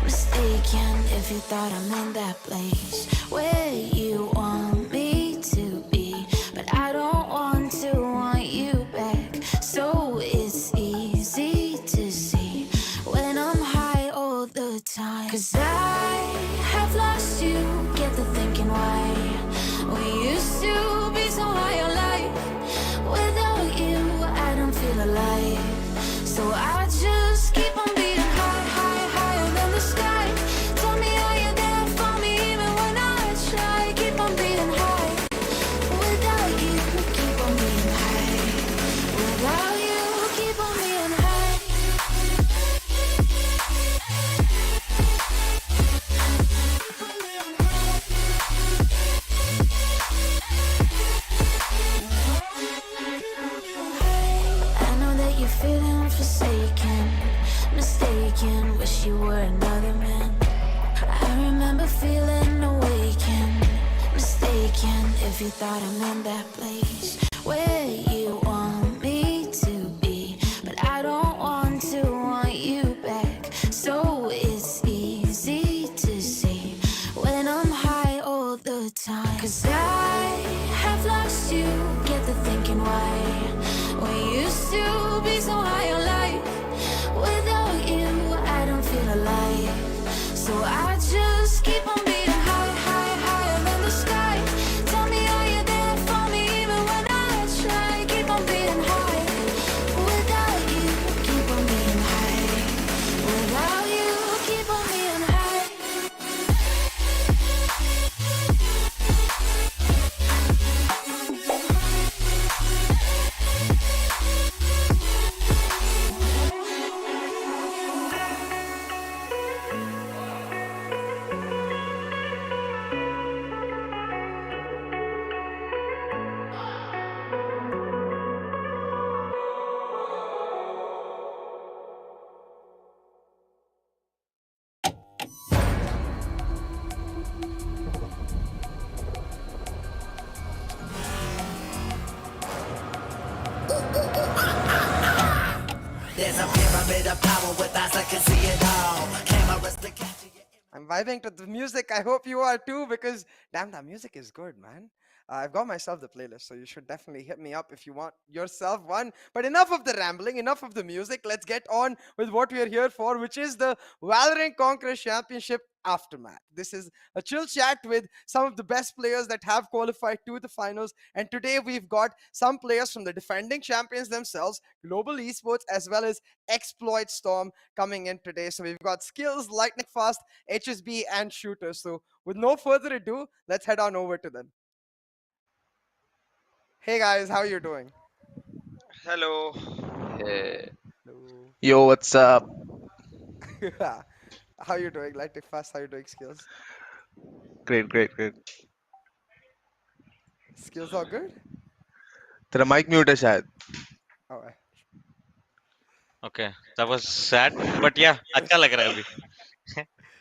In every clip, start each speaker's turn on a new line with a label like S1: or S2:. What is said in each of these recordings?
S1: mistaken if you thought I'm in that place where you want me to be, but I don't want to want you back. So it's easy to see when I'm high all the time. 'Cause I have lost you, get the thinking why we used to be so high on life. Without you, I don't feel alive. So I just keep on beating high, high, higher than the sky. Tell me how you're there for me even when I try. Keep on beating high. Without you, keep on beating high. Without you, keep on beating high. I know that you're feeling forsaken, mistaken, wish you were another man. I remember feeling awakened, mistaken if you thought I'm in that place where you want me to be, but I don't want to want you back. So it's easy to see when I'm high all the time. 'Cause I have lost you, get the thinking why we used to be so high on life. Without you, I don't feel alive. So I just keep on beating high, high, higher than the sky. Tell me how you're there for me even when I try. Keep on beating high. Without you, keep on beating high. Without you, keep on beating high.
S2: There's a pyramid of power with eyes that can see it all. Cameras to capture your
S3: I'm vibing to the music. I hope you are too, because damn, that music is good, man. I've got myself the playlist, so you should definitely hit me up if you want yourself one. But enough of the rambling, enough of the music. Let's get on with what we are here for, which is the Valorant Conqueror Championship aftermath. This is a chill chat with some of the best players that have qualified to the finals. And today we've got some players from the defending champions themselves, Global Esports, as well as Exploit Storm coming in today. So we've got Skillz, Lightningfast, HSB, and Shooters. So with no further ado, let's head on over to them. Hey guys, how are you doing?
S4: Hello.
S5: Hey.
S3: Hello.
S6: Yo, what's up?
S3: How you doing? Lightningfast, how you doing? Skills?
S6: Great, great, great.
S3: Skills all good?
S6: तेरा mic mute है शायद.
S3: All right.
S4: Okay, that was sad, but yeah, अच्छा लग रहा है अभी.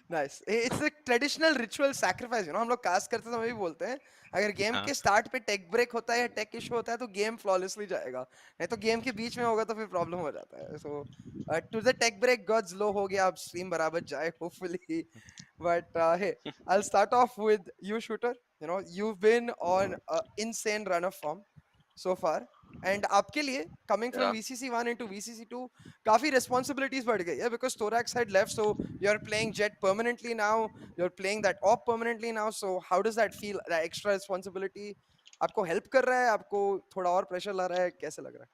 S3: Nice. It's the traditional ritual sacrifice, हम लोग कास्ट करते समय भी बोलते हैं अगर गेम
S4: हाँ.
S3: के स्टार्ट पे टेक ब्रेक होता है या टेक इशू होता है तो गेम फ्लॉलेसली जाएगा, नहीं तो गेम के बीच में होगा तो फिर प्रॉब्लम हो जाता है. So to the tech break gods लो हो गया, अब स्ट्रीम बराबर जाए hopefully. But hey, I'll start off with you, Shooter. You've been on an insane run of form so far, and आपके लिए coming from
S5: Yeah.
S3: VCC 1 into VCC 2 काफी responsibilities बढ़ गई है, because Thorax had left, so you're playing Jet permanently now, you're playing that op permanently now. So how does that feel, that extra responsibility? आपको help कर रहा है, आपको थोड़ा और pressure ला रहा है, कैसे लग रहा है?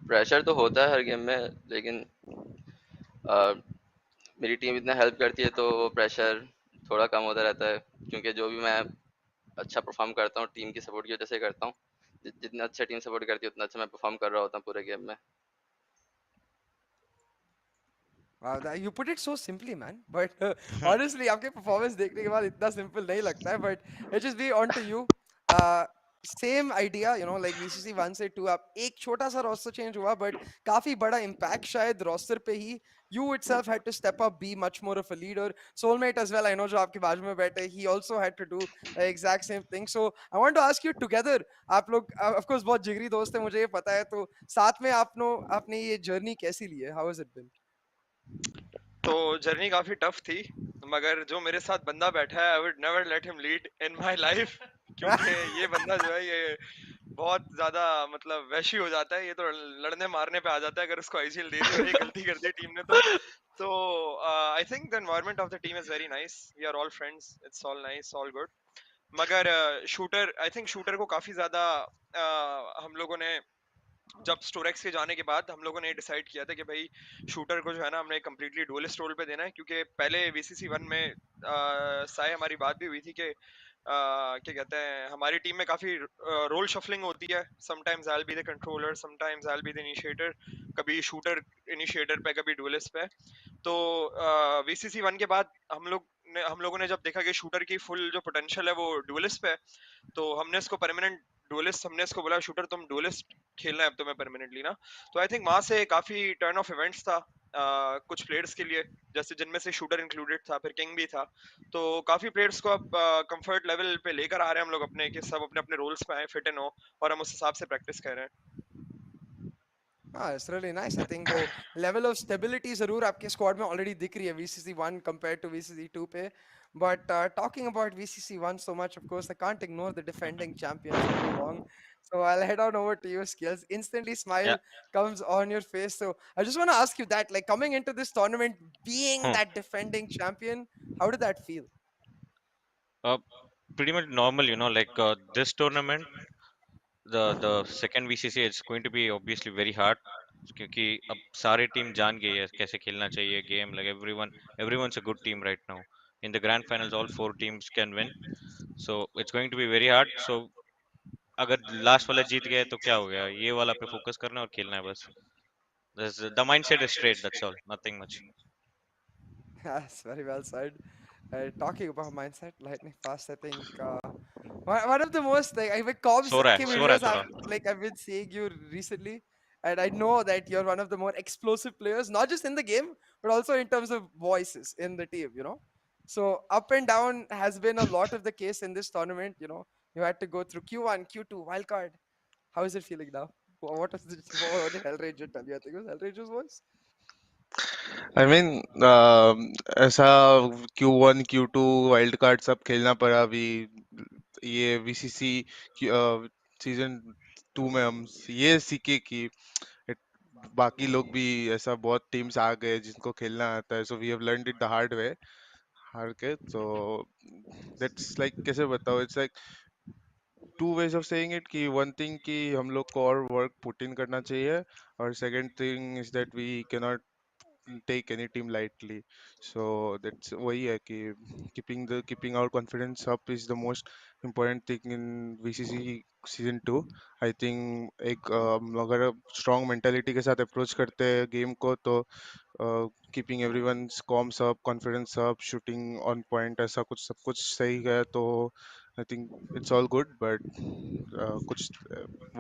S5: प्रेशर तो होता है हर गेम में, लेकिन अ, मेरी टीम इतना हेल्प करती है तो वो प्रेशर थोड़ा कम होता रहता है, क्योंकि जो भी मैं अच्छा परफॉर्म करता हूँ टीम की सपोर्ट की वजह से करता हूँ. जितना अच्छा टीम सपोर्ट करती है उतना अच्छा मैं परफॉर्म कर रहा होता हूँ पूरे गेम में.
S3: Wow, you put it so simply, man. But honestly, आपके performance देखने के बाद इतना simple नहीं लगता है. But let's just be on to you. Uh, Same idea, like VCC 1 से 2 आप एक छोटा सा roster change हुआ, but काफी बड़ा impact शायद roster पे ही. You itself had to step up, be much more of a leader. Soulmate as well, I know जो आपके बाजू में बैठे, he also had to do the exact same thing. So I want to ask you together, आप लोग of course बहुत जिगरी दोस्त हैं, मुझे ये पता है, तो साथ में आपने ये journey कैसी ली है? How has it been?
S7: तो जर्नी काफी टफ थी, मगर जो मेरे साथ बंदा बैठा है, I would never let him lead in my life, क्योंकि ये बंदा जो है ये बहुत ज्यादा मतलब वैशी हो जाता है, ये तो लड़ने मारने पे आ जाता है अगर उसको आईसीएल दे दी और ये गलती कर दी टीम ने तो I think the environment of the team is very nice, we are all friends, it's all nice, all good. मगर शूटर, आई थिंक शूटर को काफी ज्यादा हम लोगों ने जब स्टोरेक्स के जाने के बाद हम लोगों ने डिसाइड किया था कि भाई शूटर को जो है ना हमने कम्प्लीटली डुअलिस्ट रोल पे देना है, क्योंकि पहले वीसीसी 1 में साय हमारी बात भी हुई थी कि क्या कहते हैं हमारी टीम में काफी रोल शफलिंग होती है, sometimes I will be the controller, sometimes I will be the initiator, कभी शूटर इनिशिएटर पे, कभी डुअलिस्ट पे। तो वीसीसी 1 के बाद हम लोगों ने जब देखा कि शूटर की फुल जो पोटेंशियल है वो डुअलिस्ट पे, तो हमने इसको परमानेंट डुअलिस्ट, हमने इसको बोला शूटर तुम डुअलिस्ट खेलना है अब तुम्हें परमानेंटली ना। तो आई थिंक वहां से काफी टर्न ऑफ इवेंट्स था कुछ प्लेयर्स के लिए, जैसे जिनमें से शूटर इंक्लूडेड था, फिर किंग भी था। तो काफी प्लेयर्स को अब कंफर्ट लेवल पे लेकर आ रहे हैं हम लोग अपने, कि सब अपने अपने रोल्स पे आए, फिट इन हो, और हम उस हिसाब से प्रैक्टिस कर रहे हैं।
S3: It's really nice. I think वो level of stability जरूर आपके squad में already दिख रही है VCC 1 compared to VCC 2 पे. But talking about VCC 1 so much, of course, I can't ignore the defending champions for too long. So I'll head on over to you, Skills. Instantly
S4: Yeah.
S3: smile comes on your face. So I just want to ask you that, like coming into this tournament, being
S4: Hmm.
S3: that defending champion, how did that feel?
S4: Uh, Pretty much normal, like this tournament, the second VCC is going to be obviously very hard, क्योंकि अब सारे team जान गई है कैसे खेलना चाहिए game, like everyone's a good team right now. In the grand finals all four teams can win, so it's going to be very hard. So अगर लास्ट वाला जीत गए तो क्या हो गया, ये वाला पे फोकस करना है और खेलना है बस. The mindset is straight, that's all, nothing much.
S3: Yes, very well said. Talking about mindset, lightning fast, I think. One of the most like I've comms के
S4: सो रहा है
S3: videos
S4: थोड़ा.
S3: like I've been seeing you recently, and I know that you're one of the more explosive players, not just in the game but also in terms of voices in the team. So up and down has been a lot of the case in this tournament. You had to go through Q1, Q2, wildcard. How is it feeling now? What was the what did Hellranger tell you? I think it was Hellranger's voice.
S6: I mean, ऐसा Q1 Q2 wild card सब खेलना पड़ा अभी, ये VCC season 2 में हम ये सीखे कि बाकी लोग भी, ऐसा बहुत टीम्स आ गए जिनको खेलना आता है, so we have learned it the hard way, हार के. तो दैट्स लाइक, कैसे बताओ, it's like two ways of saying it, कि वन थिंग कि हम लोग को और वर्क पुट इन करना चाहिए, और second thing is that we cannot take any team lightly. So that's वही है कि keeping our confidence up is the most important thing in VCC season 2. I think एक अगर strong mentality के साथ approach करते हैं गेम को, तो keeping everyone's comms up, confidence up, shooting on point, ऐसा कुछ सब कुछ सही है तो I think it's all good. But कुछ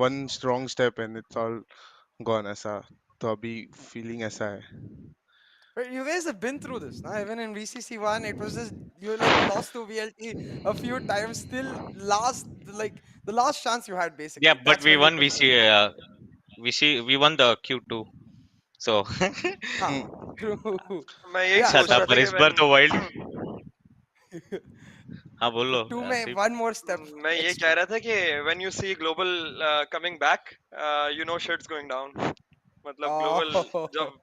S6: one strong step and it's all gone, ऐसा. तो अभी feeling ऐसा है.
S3: But you guys have been through this, now. Even in VCC 1, it was just you like lost to VLT a few times. Still, the last chance you had,
S4: Yeah,
S3: basically.
S4: but
S3: That's
S4: we
S3: when you
S4: won
S3: took the lead.
S4: we won the Q2, so
S3: Ah,
S6: Hmm.
S3: true.
S7: मैं यही
S3: Yeah,
S4: अच्छा
S7: सोच
S4: था,
S7: रहा
S3: so
S7: था
S4: पर
S7: कि
S4: इस बार तो वाइल्ड. हाँ
S3: the
S4: बोलो
S3: two में
S4: आसिफ.
S3: one more step
S7: मैं ये कह
S3: extra.
S7: रहा था कि when you see global coming back, you know shit's going down, मतलब global
S3: Oh,
S7: जब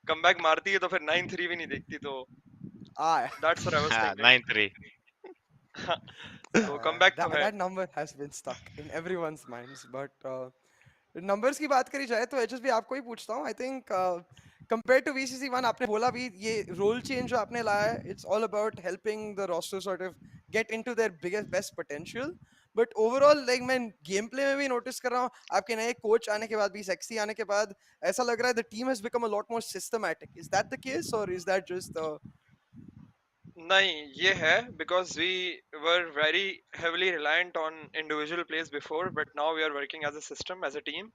S7: कमबैक मारती है तो फिर 9-3 भी नहीं देखती, तो
S3: ah,
S7: that's what I was
S4: हाँ
S7: thinking.
S4: 9-3.
S7: तो कमबैक तो
S3: that
S7: है.
S3: that number has been stuck in everyone's minds. But numbers की बात करी जाए तो HSB आपको ही पूछता हूँ. I think compare to VCC 1, आपने बोला भी ये रोल चेंज जो आपने लाया है, it's all about helping the roster sort of get into their biggest best potential. But overall like मैं गेम प्ले में भी नोटिस कर रहा हूँ, आपके नए कोच आने के बाद भी, सेक्सी आने के बाद, ऐसा लग रहा है the team has become a lot more systematic. Is that the case और इज दैट जस्ट
S7: नहीं, ये है because we were very heavily reliant on individual plays before, but now we are working as a system, as a team.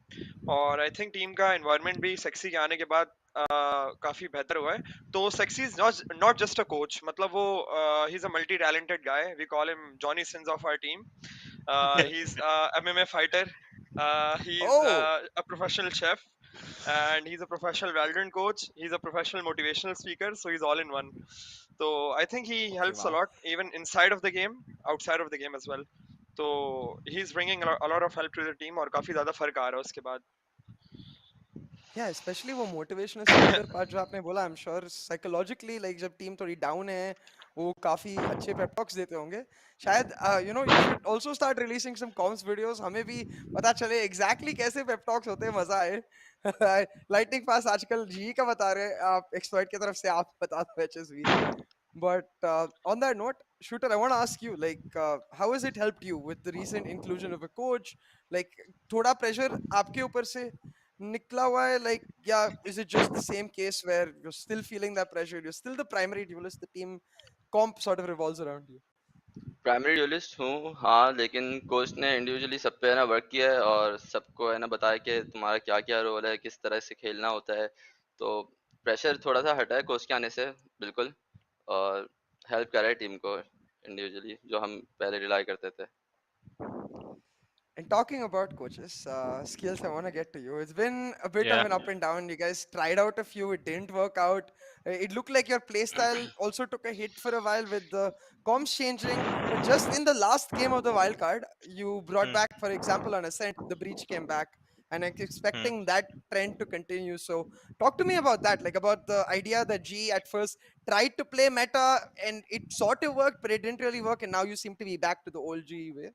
S7: और I think team का environment भी Sexy के आने के बाद काफी बेहतर हुआ है. तो Sexy is not just a coach, मतलब वो ही is a multi talented guy, we call him Johnny Sins of our team. He is MMA fighter, he is
S3: oh
S7: a professional chef, and he's a professional Valorant coach. He's a professional motivational speaker, so he's all in one. So I think he
S3: Okay,
S7: helps a
S3: wow.
S7: lot, even inside of the game, outside of the game as well. So he's bringing a lot of help to the team, और काफी ज़्यादा फर्क आ रहा है उसके बाद.
S3: Yeah, especially वो motivational speaker part जो आपने बोला, I'm sure psychologically like जब team थोड़ी down है, वो काफी अच्छे pep talks देते होंगे. शायद you know you should also start releasing some comms videos. हमें भी पता चले exactly कैसे pep talks होते हैं, मजा आए. Lightning Fast आजकल जी का बता रहे हैं, आप expert की तरफ से आप बता दो HSV. But on that note, Shooter, I want to ask you, like, how has it helped you with the recent inclusion of a coach? Like, थोड़ा pressure आपके ऊपर से निकला हुआ है, like, yeah, is it just the same case where you're still feeling that pressure? You're still the primary duelist. The team comp sort of revolves around you.
S5: Primary dualist हूँ हाँ, लेकिन कोच ने इंडिविजुअली सब पे है ना work किया है और सबको है ना बताया कि तुम्हारा क्या क्या रोल है, किस तरह से खेलना होता है। तो प्रेशर थोड़ा सा हटा है कोच के आने से, बिल्कुल। और हेल्प कर रहा है टीम को इंडिविजुअली, जो हम पहले रिलाई करते थे।
S3: And talking about coaches, Skillz, I want to get to you. It's been a bit of
S4: Yeah.
S3: an up and down. You guys tried out a few, it didn't work out. It looked like your playstyle also took a hit for a while with the comms changing. But just in the last game of the wild card, you brought
S4: Hmm.
S3: back, for example, on Ascent, the breach came back. And I'm
S4: Hmm.
S3: expecting that trend to continue. So, talk to me about that, like about the idea that G at first tried to play meta and it sort of worked, but it didn't really work. And now you seem to be back to the old G way.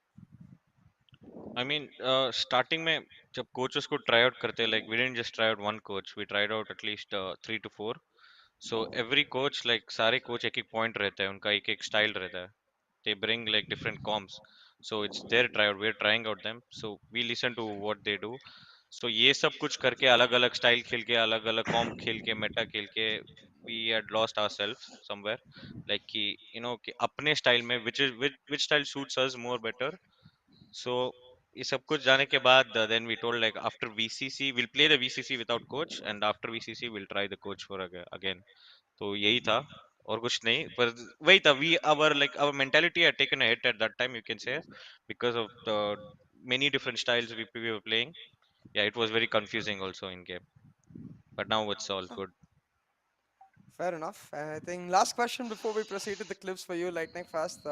S4: I mean, starting में जब coaches को try out करते हैं, like we didn't just try out one coach, we tried out at least 3 to 4. So every coach, like सारे coach एक एक point रहता है, उनका एक एक style रहता है. They bring like different comps. So it's their tryout. We're trying out them. So we listen to what they do. So ये सब कुछ करके अलग अलग स्टाइल खेल के अलग अलग कॉम्प खेल के मेटा खेल के we had lost ourselves somewhere. Like कि you know कि अपने स्टाइल में which style suits us more better. So ये सब कुछ जाने के बाद then we told like after VCC we'll play the VCC without coach and after VCC we'll try the coach for again. तो यही था और कुछ नहीं पर वही था we our like our mentality had taken a hit at that time you can say because of the many different styles we were playing. Yeah, it was very confusing also in game, but now it's all good.
S3: Fair enough. I think last question before we proceed to the clips for you, Lightning Fast.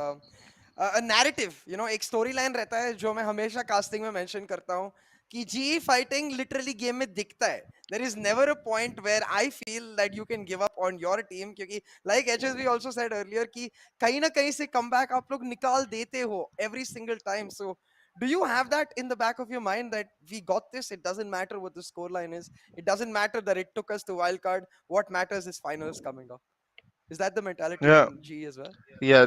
S3: A narrative, you know, एक storyline रहता है जो मैं हमेशा casting में mention करता हूँ कि GE fighting literally game में दिखता है. There is never a point where I feel that you can give up on your team क्योंकि like HSB also said earlier कि कहीं ना कहीं से comeback आप लोग निकाल देते हो every single time. So do you have that in the back of your mind that we got this? It doesn't matter what the scoreline is. It doesn't matter that it took us to wild card. What matters is finals coming up. Is that the mentality
S6: Yeah,
S3: in G as well?
S6: yeah.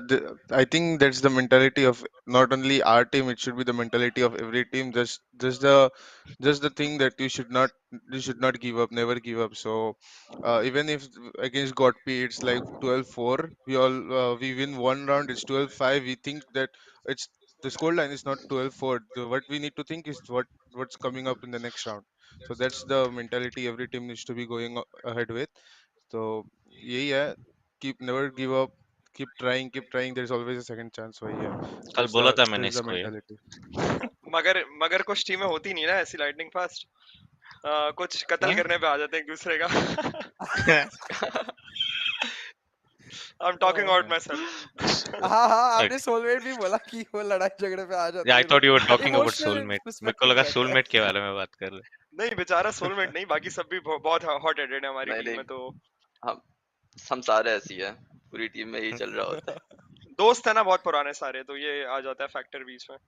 S6: I think that's the mentality of not only our team. It should be the mentality of every team. Just the thing that you should not give up, never give up. So even if against God P it's like 12-4, we win one round, it's 12-5. We think that it's the score line is not 12-4. What we need to think is what's coming up in the next round. So that's the mentality every team needs to be going ahead with. So yeah, keep never give up, keep trying. There's always a second chance. So yeah,
S4: कल
S6: that's
S4: बोला
S6: the
S4: था मैंने
S6: that's the
S4: इसको ये.
S6: mentality.
S7: मगर कुछ टीमें होती नहीं ना ऐसी लाइटनिंग फास्ट, कुछ कत्ल
S6: Huh?
S7: करने पे आ जाते हैं एक दूसरे का. आई एम टॉकिंग अबाउट
S3: हाँ
S7: माई सेल्फ.
S3: हाँ
S4: Okay.
S3: आपने सोलमेट भी बोला कि वो लड़ाई झगड़े पे आ
S4: Yeah,
S3: जाते
S4: I
S3: हैं
S4: thought you were
S3: लोग
S4: talking about
S3: इमोशनल
S4: soulmate. मेरे को
S3: पर्सपेक्टिव
S4: लगा
S3: रहता है
S4: soulmate के बारे में बात कर रहे.
S7: नहीं बेचारा सोलमेट नहीं, बाकी सब भी बहुत हॉट हेडेड है हमारी
S5: नहीं
S7: टीम
S5: नहीं,
S7: में. तो
S5: हम हम सारे ऐसी है, पूरी टीम में यही चल रहा होता है।
S7: दोस्त है ना बहुत पुराने सारे, तो ये आ जाता है फैक्टर बीच में.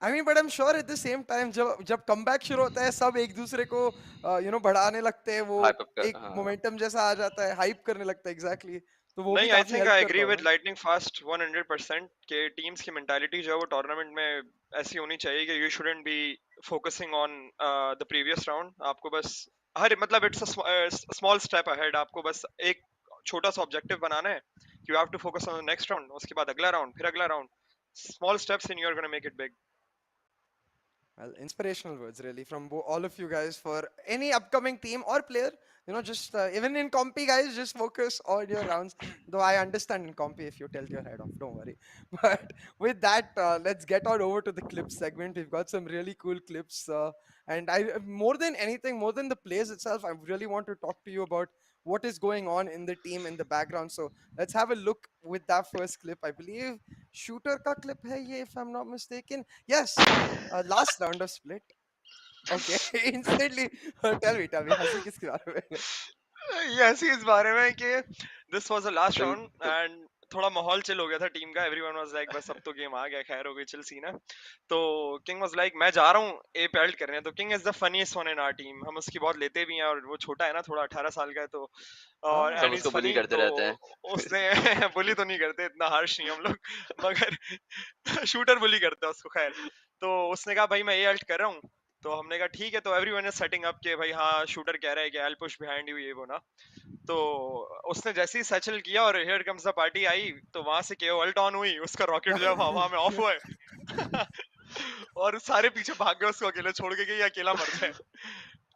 S3: I mean but I am sure at the same time जब जब कमबैक शुरू होता है सब एक दूसरे को बढ़ाने लगते हैं, वो
S5: हाइप अप कर,
S3: एक
S5: हाँ।
S3: मोमेंटम जैसा आ जाता है, हाइप करने लगता है एग्जैक्टली तो वो भी
S7: नहीं, आई
S3: काफी
S7: थिंक
S3: हेल्प
S7: आई
S3: करता
S7: एग्री विद
S3: होगा.
S7: लाइटनिंग फास्ट 100% के टीम्स की मेंटालिटी जो है वो टूर्नामेंट में ऐसी होनी चाहिए कि you shouldn't be focusing on the previous round. आपको बस हर मतलब it's a small step ahead. आपको बस एक छोटा सा ऑब्जेक्टिव बनाना है. You have to focus on the next round, उसके बाद अगला राउंड, फिर अगला round. Small steps in you are gonna make it big.
S3: Well, inspirational words really from all of you guys for any upcoming team or player. Just even in compy, guys, just focus on your rounds. Though I understand in compy if you tilt your head off, don't worry. But with that, let's get on over to the clips segment. We've got some really cool clips, and more than anything, more than the plays itself, I really want to talk to you about what is going on in the team in the background. So let's have a look with that first clip. I believe shooter ka clip hai ye, if I'm not mistaken. Yes, last round of split. Okay, instantly. Tell me, हंसी किसके बारे में?
S7: ये ऐसी इस बारे में कि दिस वाज द लास्ट
S5: फिर
S7: राउंड
S5: तो
S7: एंड थोड़ा माहौल चिल हो गया था टीम का एवरीवन वाज लाइक बस अब तो गेम आ गया खैर हो गई चिल सीन है तो किंग वाज लाइक मैं जा रहा हूँ ए पे अल्ट करने तो King is the funniest one in our team हम उसकी बहुत लेते भी हैं और वो छोटा है ना थोड़ा 18 साल का है तो और
S5: सब
S7: एंड इज
S5: उसको बुली
S7: फनी
S5: करते
S7: तो
S5: रहते हैं।
S7: उसने बुली तो नहीं करते इतना हार्श नहीं हम लोग मगर शूटर बुली करता है उसको खैर तो उसने कहा भाई मैं ए अल्ट कर रहा हूँ तो हमने कहा ठीक है तो एवरीवन इज सेटिंग अप के भाई हाँ शूटर कह रहा है कि I will push behind you ये वो ना तो उसने जैसे ही सैचल किया और हियर कम्स द पार्टी आई तो वहां से केओ अल्ट ऑन हुई उसका रॉकेट जो है हवा में ऑफ हुआ है और सारे पीछे भाग गए उसको अकेले छोड़ के कि ये अकेला मर जाए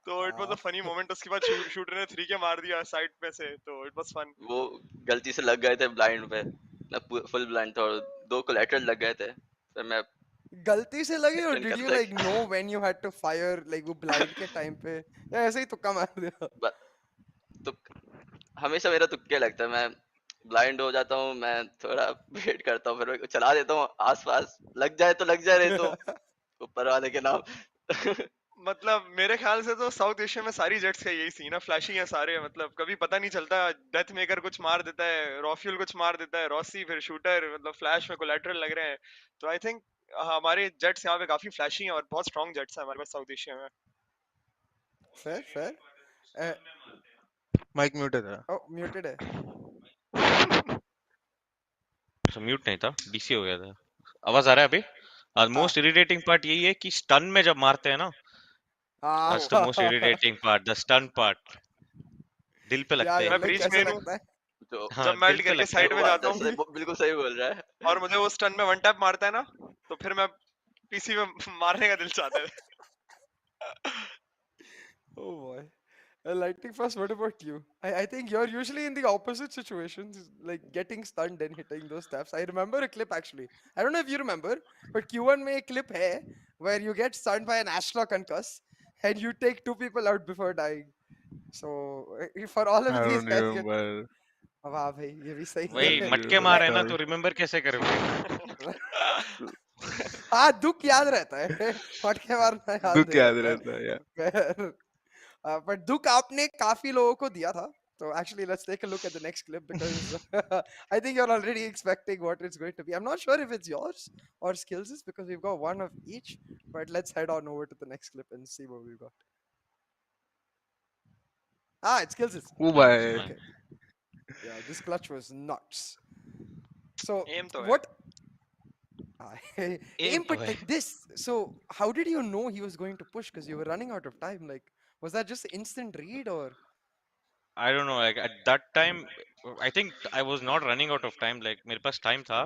S7: तो it was a funny moment उसके बाद शूटर ने 3 के मार दिया साइड पे से तो इट वाज फन
S5: वो गलती से लग गए थे ब्लाइंड पे, मैं फुल ब्लाइंड था और 2 कोलैटरल लग गए थे। फिर मैं
S3: गलती से लगे और
S5: एक्शन
S3: डिड यू
S5: करते
S3: like know when you had to fire like वो ब्लाइंड के टाइम पे या ऐसे ही तुक्का मार दिया?
S5: ब तो हमेशा मेरा तुक्के लगता है, मैं ब्लाइंड हो जाता हूँ, मैं थोड़ा वेट करता हूँ, फिर मैं चला देता हूँ आस-पास, लग जाए तो लग जाए, नहीं तो ऊपर वाले के नाम।
S7: मतलब मेरे ख्याल से तो साउथ एशिया में सारी जेट्स का यही सीन है फ्लैशी है सारे मतलब कभी पता नहीं चलता डेथ मेकर कुछ मार देता है रॉफ्यूल कुछ मार देता है रॉसी फिर शूटर मतलब फ्लैश में कोलैटरल लग रहे हैं तो आई थिंक हमारे जेट्स यहाँ पे काफी फ्लैशी हैं और बहुत स्ट्रॉन्ग जेट्स हैं हमारे पास साउथ एशिया में
S3: fair.
S6: माइक म्यूट है तेरा।
S3: Oh, muted है.
S4: तो म्यूट नहीं था, डीसी हो गया था। आवाज आ रहा है अभी? मोस्ट इरिटेटिंग पार्ट यही है कि स्टन में जब मारते हैं ना, that's the most irritating part, the stun part. दिल पे
S3: क्या
S4: लगते हैं।
S7: मैं
S3: लाइक
S7: ब्रीच
S3: कैसे
S7: में हूँ
S3: लगता है?
S5: तो
S4: हाँ,
S7: जब मैं
S4: दिल
S7: अल्ट
S4: पे
S7: करके
S4: लगते हैं।
S7: साइड
S5: वो
S7: में
S5: बात
S7: जाता
S5: है,
S7: हूँ
S5: सही बिल्कुल सही बोल रहा है।
S7: और मुझे वो स्टन में वन टैप मारता है ना तो फिर मैं पीसी में मारने का दिल चाहता है
S3: Oh boy. Lightning fast, what about you? I think you're usually in the opposite situations, like getting stunned and hitting those taps. I remember a clip actually. I don't know if you remember, but Q1 में एक clip है where you get stunned by an Astra concuss and you take two people out before dying. So for all
S6: I
S3: of these
S6: don't
S3: guys get
S6: remember.
S3: वाह भाई ये भी सही
S4: वही
S3: है.
S4: मटके
S6: remember
S4: मार
S3: Like
S4: है ना,
S6: at
S4: तो रिमेम्बर कैसे करोगे?
S3: हाँ दुख याद रहता है फटके मारना याद
S6: दुख
S3: नहीं
S6: याद
S3: रहता
S6: रहता है यार।
S3: है. But दुख आपने काफी लोगों को दिया था. So actually, let's take a look at the next clip because I think you're already expecting what it's going to be. I'm not sure if it's yours or Skillz' because we've got one of each. But let's head on over to the next clip and see what we've got. Ah, it's Skillz'.
S6: ओ भाई
S3: Okay. Yeah, this clutch was nuts. So
S7: aim तो है
S3: what? I
S4: am
S3: aim,
S4: तो
S3: but
S4: है।
S3: like this. So how did you know he was going to push? Because you were running out of time. Like, was that just instant read or?
S4: I don't know, like at that time, I think I was not running out of time, like मेरे पास time था।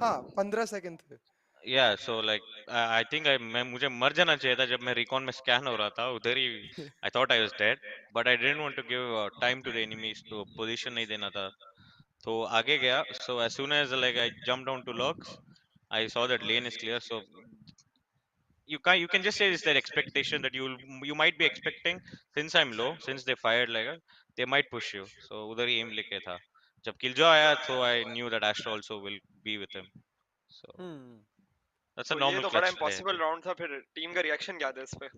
S3: हाँ 15 second थे.
S4: Yeah, so like I think मैं मुझे मर जाना चाहिए था जब मैं रिकॉन में स्कैन हो रहा था उधर ही। I thought I was dead, but I didn't want to give time to the enemies, तो पोजीशन नहीं देना था, तो आगे गया। So as soon as like I jumped down to logs, I saw that lane is clear, so you can just say it's their expectation that you might be expecting, since I'm low, since they fired like they might push you, so उधर ही aim लेके था। जब किलजो आया तो I knew that Astra also will be with him, so
S3: Hmm.
S4: that's a
S7: तो ये
S4: normal
S7: तो बड़ा
S4: clutch play I
S7: impossible
S4: think।
S7: Round था फिर टीम का रिएक्शन क्या था इस पे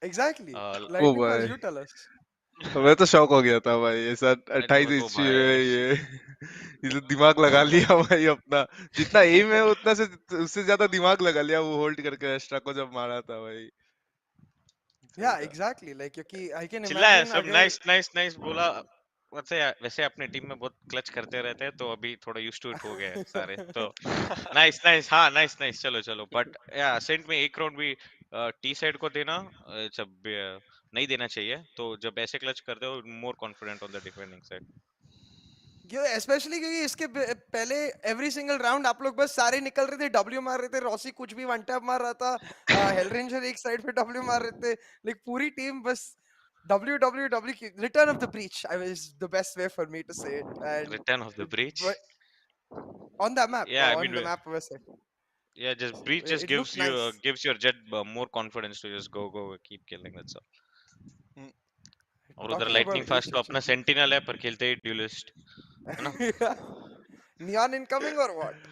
S3: Exactly.
S6: ओ
S3: Lightning fast,
S6: भाई
S3: you tell us.
S6: मैं तो शॉक हो गया था भाई, ऐसा
S4: I thought
S6: 28
S4: oh
S6: एचपी
S4: भाई
S6: में ये तो दिमाग लगा लिया भाई अपना, जितना एम है उतना से उससे ज्यादा दिमाग लगा लिया वो होल्ड करके एस्ट्रा को जब मारा था भाई। सही
S3: Yeah,
S6: था।
S3: exactly. Like क्योंकि I can
S4: चिल्लाया
S3: imagine
S4: सब,
S3: अगर
S4: नाइस नाइस नाइस बोला। वैसे अपने टीम में बहुत क्लच करते रहते हैं, तो अभी थोड़ा यूज्ड टू इट हो गया है सारे, तो नाइस नाइस, हाँ नाइस नाइस, चलो चलो। बट या सेंट में एक राउंड भी टी साइड को देना जब नहीं देना चाहिए, तो जब ऐसे क्लच करते हो more confident on the defending side.
S3: Specially क्योंकि इसके पहले एवरी सिंगल राउंड आप लोग बस सारे निकल रहे थे, डब्ल्यू मार रहे थे, रॉसी कुछ भी वन टैप मार रहा था, हेल रेंजर एक साइड पे डब्ल्यू मार रहे थे, लाइक पूरी टीम बस डब्ल्यू डब्ल्यू डब्ल्यू की return of the breach I was the best way for me to say it and
S4: Return of the breach.
S3: on the map
S4: Yeah, I
S3: on
S4: mean,
S3: the map was it,
S4: yeah, just breach just
S3: it looked nice.
S4: gives your jet more confidence to just go keep killing. That's all.
S6: Mm.
S4: और उधर
S3: Talking
S4: lightning
S3: about breach
S4: fast तो अपना
S3: actually.
S4: sentinel है पर खेलते ही duelist है ना.
S3: Neon incoming or what?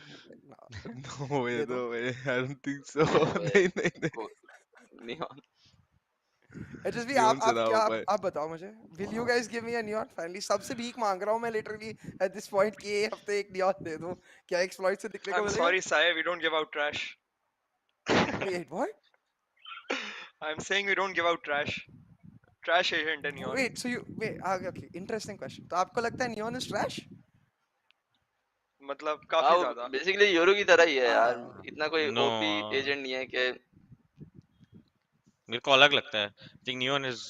S3: No,
S6: No way,
S3: दे दो.
S6: no way. I don't think so.
S5: No way
S6: नहीं नहीं नहीं.
S5: को नियॉन
S3: HSB
S6: नियॉन
S3: आप
S6: चलाओ
S3: क्या
S6: भाई.
S3: आप बताओ मुझे. Will you guys give me a neon finally? सबसे भीख मांग रहा हूँ मैं literally at this point कि ये हफ्ते एक neon दे दो. क्या exploit से दिखने को
S7: I'm
S3: मिलेगा?
S7: sorry, Sai, we don't give out trash.
S3: Wait, what?
S7: I'm saying we don't give out trash. Trash agent in Neon.
S3: Wait, so you wait. Okay, interesting question. तो आपको लगता है neon is trash?
S7: मतलब
S5: हाँ
S7: काफी
S5: वो
S7: ज्यादा.
S5: बेसिकली यूरो की तरह ही है यार,
S3: Ah,
S5: इतना कोई
S4: No,
S5: ओपी एजेंट नहीं है कि
S4: मेरे को अलग लगता है. I think neon is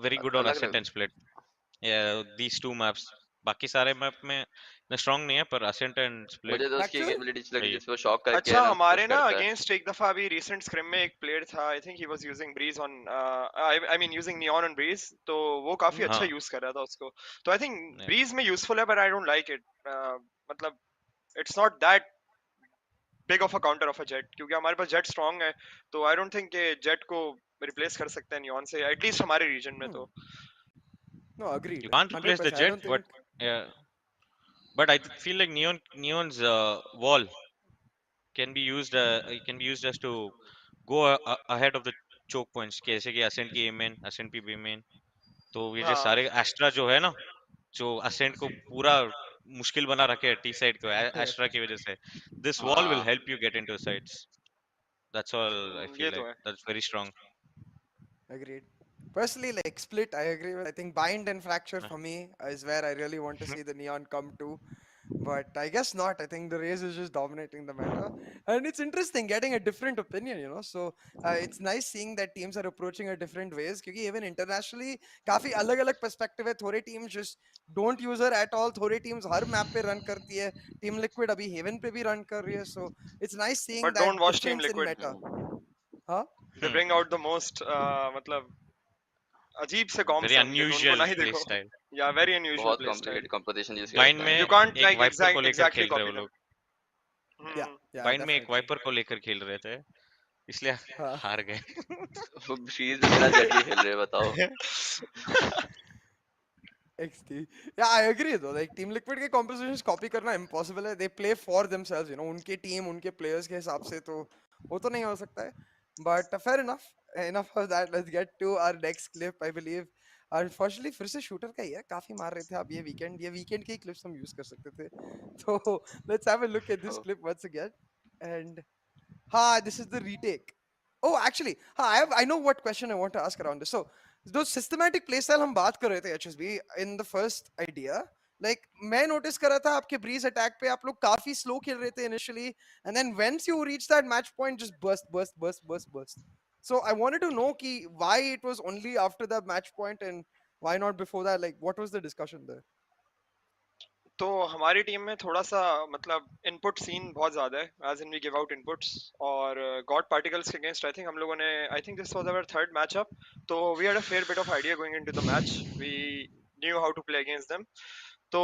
S4: very good on
S5: अलग
S4: ascent
S5: लग
S4: and split. Yeah, these two maps. बाकी सारे मैप में इतना स्ट्रांग नहीं है पर ascent and split
S5: मुझे तो उसकी
S3: actually?
S5: एबिलिटी लगी
S4: सही है.
S5: जिसमें शॉक करके
S7: अच्छा
S5: है ना
S7: हमारे
S5: पुश
S7: ना
S5: करता है।
S7: अगेंस्ट एक दफा अभी रिसेंट स्क्रिम में एक प्लेयर था, I think he was using Breeze on I mean using Neon on Breeze, तो वो काफी अच्छा
S4: हाँ.
S7: यूज कर रहा था उसको. तो आई थिंक
S4: Yeah.
S7: ब्रीज में यूजफुल है but I don't like it. मतलब it's not that big of a counter of a Jett, क्योंकि हमारे पास जेट स्ट्रांग है, तो आई डोंट थिंक कि जेट को रिप्लेस कर सकते हैं नियॉन से, एटलीस्ट हमारे रीजन में. तो
S3: No, agreed.
S4: You can't replace the
S3: 100%. I
S4: jet,
S3: don't
S4: but
S3: think.
S4: yeah, but feel like neon's wall can be used as to go ahead of the choke points. जैसे कि ascent की A main, ascent की B main. तो ये जो
S7: हाँ,
S4: सारे extra जो है ना, जो असेंट को पूरा मुश्किल बना रखे है टी साइड को एस्ट्रा की वजह से. दिस वॉल विल
S5: हाँ
S4: help you get into sides. That's all I feel
S7: ये तो
S4: लाइक
S7: है.
S4: That's very strong.
S3: Agreed. Personally, like split, I agree with. I think bind and fracture for me is where I really want to see the neon come to. But I guess not. I think the Rays is just dominating the meta, and it's interesting getting a different opinion. So it's nice seeing that teams are approaching it different ways. Because even internationally, काफी अलग-अलग perspective है. थोड़े teams just don't use her at all. थोड़े teams हर map पे run करती है. Team Liquid अभी Haven पे भी run कर रही है. So it's nice seeing
S7: but don't
S3: that
S7: watch team
S3: difference in
S7: liquid,
S3: meta. Huh?
S7: They bring out the most मतलब अजीब से
S4: वेरी
S7: कॉम्स है उनके, तो उनको
S4: अनयूजुअल
S7: ना ही
S4: प्ले
S7: देखो.
S4: स्टाइल.
S7: या वेरी अनयूजुअल
S5: बहुत
S7: play style.
S5: Complicated composition use
S4: बाइन
S5: करते
S4: में
S5: हैं।
S7: यू कांट
S4: एक
S7: लाइक
S4: वाइपर को लेकर
S7: एग्जैक्टली
S4: खेल रहे
S7: कॉपी
S4: वो
S7: देम.
S4: लोग.
S3: Yeah, yeah,
S4: बाइन में एक
S3: definitely.
S4: वाइपर को लेकर खेल रहे थे, इसलिए
S3: हाँ.
S4: हार गए.
S5: वो सीरीज में बिना जेट के खेल रहे हैं बताओ।
S3: XT. Yeah, I agree though. Like Team Liquid के compositions copy करना impossible है. They play for themselves. उनके team, उनके players के हिसाब से तो वो तो नहीं हो सकता है. But fair enough. Enough of that. Let's get to our next clip. I believe. Unfortunately फिर से shooter का ही है. काफी मार रहे थे आप ये weekend के ही clips हम use कर सकते थे. तो let's have a look at this clip once again. And this is the retake. Oh, actually, I know what question I want to ask around this. So, जो systematic playstyle हम बात कर रहे थे HSB in the first idea, like मैं notice कर रहा था आपके breeze attack पे आप लोग काफी slow खेल रहे थे initially, and then once you reach that match point, just burst. So I wanted to know कि why it was only after that match point and why not before that? Like, what was the discussion there?
S7: तो हमारी team में थोड़ा सा मतलब input scene बहुत ज्यादा है, as in we give out inputs. और गॉड पार्टिकल्स के अगेंस्ट आई थिंक हम लोगों ने, I think this was our third matchup, तो we had a fair bit of idea going into the match. We knew how to play against them. तो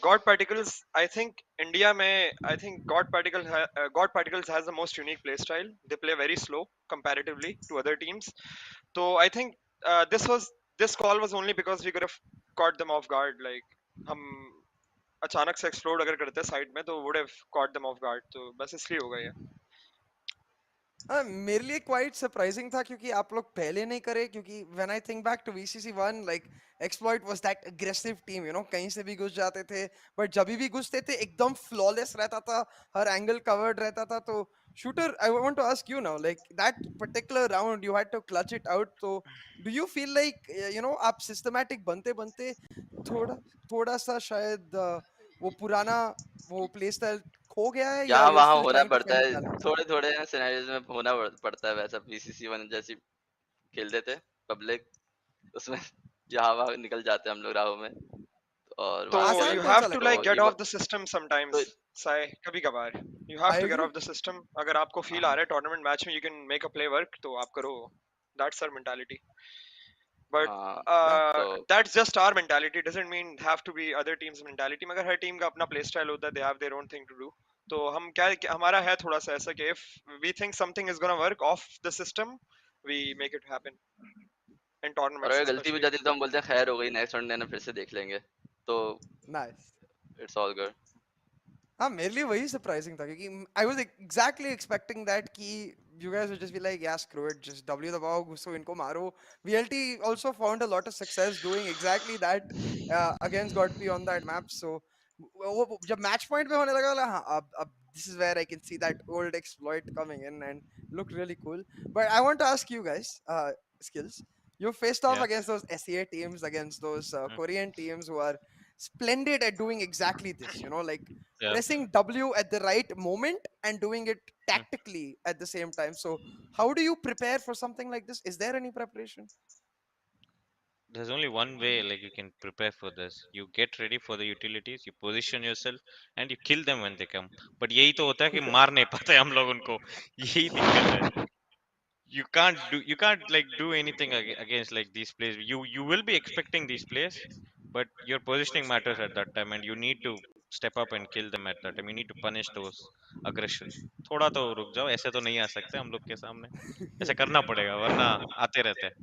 S7: God particles I think India में, I think God particles has the most unique play style. They play very slow comparatively to other teams. तो I think this call was only because we could have caught them off guard. like हम अचानक से explode अगर करते side में तो would have caught them of guard, तो बस इसलिए हो गया.
S3: मेरे लिए क्वाइट सरप्राइजिंग था क्योंकि आप लोग पहले नहीं करे क्योंकि when I think back to VCC 1 like Exploit was that aggressive team कहीं से भी घुस जाते थे बट जब भी घुसते थे एकदम फ्लॉलेस रहता था हर एंगल कवर्ड रहता था तो shooter I want to ask you now like that particular round you had to clutch it out तो डू यू फील लाइक आप सिस्टमैटिक बनते बनते थोड़ा थोड़ा सा शायद वो पुराना वो प्ले स्टाइल खो गया है या
S5: यहाँ
S3: यू आर
S5: वहाँ
S3: स्टिल
S5: होना
S3: ट्राइंग टू
S5: पड़ता
S3: फाइंड द
S5: है,
S3: बैलेंस
S5: थोड़े थोड़े सिनेरियोज में होना पड़ता है वैसा. बीसीसी वन जैसी खेलते थे पब्लिक, उसमें यहाँ वहाँ निकल जाते हैं हम लोग राहों में, और
S7: तो
S5: वहाँ से
S3: आसान
S7: you
S3: कौन सा
S7: have to
S3: लगा
S7: like
S3: भाई?
S5: तो
S7: get
S5: ये
S7: off the system sometimes.
S5: तो
S7: साय कभी कभार you have
S3: I
S7: to get
S3: agree.
S7: off the system. अगर आपको feel आ रहा है tournament match में you can make a play work तो आप करो. That's our mentality. But
S5: हाँ
S3: या
S5: तो
S7: that's just our mentality. Doesn't mean have to be other teams' mentality. मगर हर team का अपना play style होता है. They have their own thing to do. तो हम हमारा है थोड़ा सा ऐसा कि if we think something is gonna work off the system, we make it happen in
S5: और
S7: tournaments
S5: अगर गलती भी
S7: especially.
S5: जाती है तो हम बोलते हैं खैर हो गई, नेक्स्ट राउंड देना फिर से देख लेंगे, तो
S3: नाइस।
S5: It's all good.
S3: हाँ मेरे लिए वही सरप्राइजिंग था क्योंकि I was exactly expecting that कि you guys would just be like yeah screw it just W दबाओ घुसो इनको मारो। VLT also found a lot of success doing exactly that against God P on that map so वो जब match point पे होने लगा बोला, हाँ अब this is where I can see that old exploit coming in and looked really cool but I want to ask you guys skills you faced off
S4: Yeah.
S3: against those SEA teams against those
S4: Mm.
S3: Korean teams who are splendid at doing exactly this you know like
S4: Yeah.
S3: pressing W at the right moment and doing it
S4: Mm.
S3: tactically at the same time. So, how do you prepare for something like this? Is there any preparation?
S4: There's only one way like you can prepare for this. You get ready for the utilities, you position yourself and you kill them when they come. But यही तो होता है कि मार नहीं पाते हम लोग उनको. यही दिक्कत है. You can't like do anything against like these plays. You will be expecting these plays, but your positioning matters at that time and you need to step up and kill them at that time. You need to punish those aggression. थोड़ा तो रुक जाओ, ऐसे तो नहीं आ सकते हम लोग के सामने. ऐसे करना पड़ेगा वरना आते रहते हैं.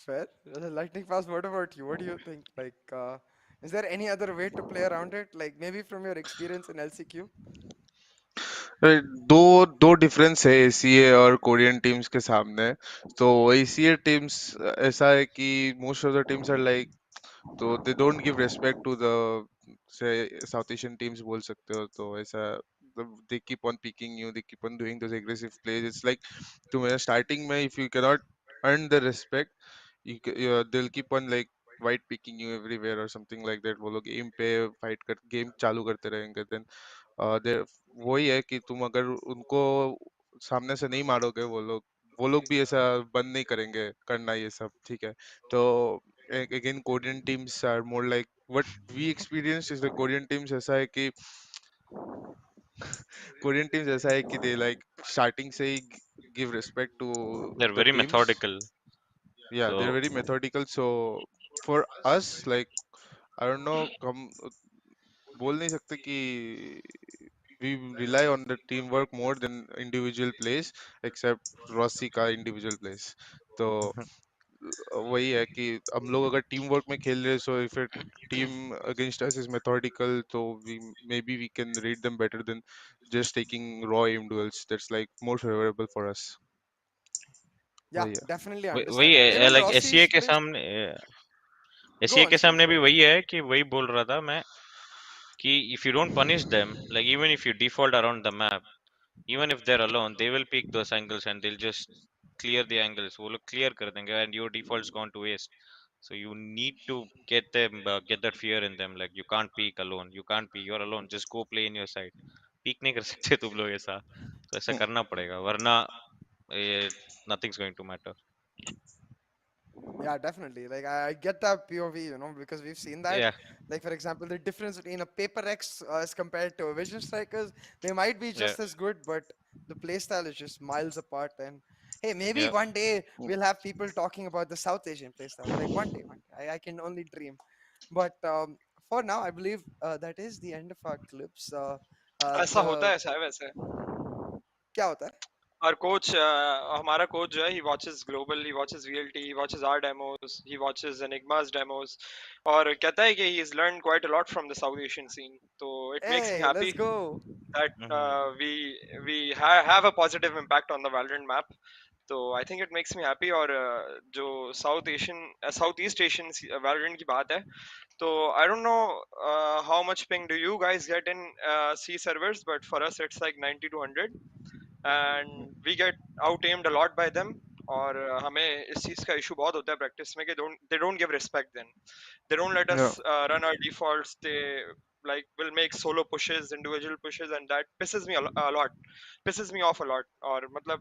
S3: Fair. Lightning fast. What about you? What do you think? Like, is there any other way to play around it? Like maybe from your experience in LCQ?
S6: दो दो डिफरेंस है एसीए और कोरियन टीम्स के सामने। तो ACA teams ऐसा है कि most of the teams are like, तो they don't give respect to the say South Asian teams बोल सकते हो। तो ऐसा they keep on picking you, they keep on doing those aggressive plays. It's like तुम्हें स्टार्टिंग में if you can not earn the respect, they'll keep on like white picking you everywhere or something like that। वो लोग game पे fight कर game चालू करते रहेंगे। Then वही है कि तुम अगर उनको सामने से नहीं मारोगे, वो लोग भी ऐसा बंद नहीं करेंगे करना ये सब, ठीक है। तो again Korean teams are more like what we experience is the Korean teams ऐसा है कि दे लाइक स्टार्टिंग से ही गिव रिस्पेक्ट टू
S4: They're
S6: द
S4: very
S6: टीम्स।
S4: methodical.
S6: Yeah, they're
S4: So
S6: very methodical, so for us like I don't know, हम बोल नहीं सकते कि we rely on the teamwork more than individual plays, except Rossi का individual plays। तो वही है कि हम लोग अगर टीम वर्क में खेल रहे हैं, so if a team against us is methodical, so we can read them better than just taking raw aim duels। That's like more favorable for us।
S3: Yeah,
S6: वही है।
S3: definitely
S4: वही
S3: understand.
S4: है
S3: Even
S4: like
S3: Rossi's
S4: ACA के
S3: plays.
S4: सामने
S3: Go
S4: ACA
S3: on,
S4: के
S3: skills.
S4: सामने
S3: Go
S4: भी
S3: on.
S4: वही है कि वही बोल रहा था मैं कि if you don't punish them, like even if you default around the map, even if they're alone, they will pick those angles and they'll just clear the angles. वो लोग clear कर देंगे and your default's gone to waste. So you need to get them, get that fear in them. Like you can't peek alone. You can't peek. You're alone. Just go play in your side. Peek नहीं कर सकते तुम लोग ऐसा. तो ऐसा करना पड़ेगा. वरना nothing's going to matter.
S3: Yeah, definitely. Like I get that POV, you know, because we've seen that.
S4: Yeah.
S3: Like for example, the difference between a Paper X as compared to a Vision Strikers, they might be
S4: Yeah.
S3: just as good, but the playstyle is just miles apart. And hey, maybe
S4: Yeah.
S3: one day we'll have people talking about the South Asian playstyle. Like one day. I can only dream. But for now, I believe that is the end of our clips.
S7: ऐसा होता
S3: The
S7: है ऐसा है वैसे
S3: क्या होता है?
S7: our coach हमारा coach जो है he watches global, he watches VLT, he watches our demos, he watches Enigma's demos और कहता है कि he's learned quite a lot from the South Asian scene तो it makes me
S3: Hey, let's
S7: happy
S3: go.
S7: that
S4: Mhm.
S7: have a positive impact on the Valorant map तो I think it makes me happy और जो South East Asian Valorant की बात है तो I don't know how much ping do you guys get in C servers but for us it's like 90 to 100 and we get out aimed a lot by them और हमें इस चीज का issue बहुत होता है प्रैक्टिस में कि they don't give respect then they don't let us
S6: Yeah,
S7: run our defaults they like will make solo pushes individual pushes and that pisses me a lot pisses me off a lot और मतलब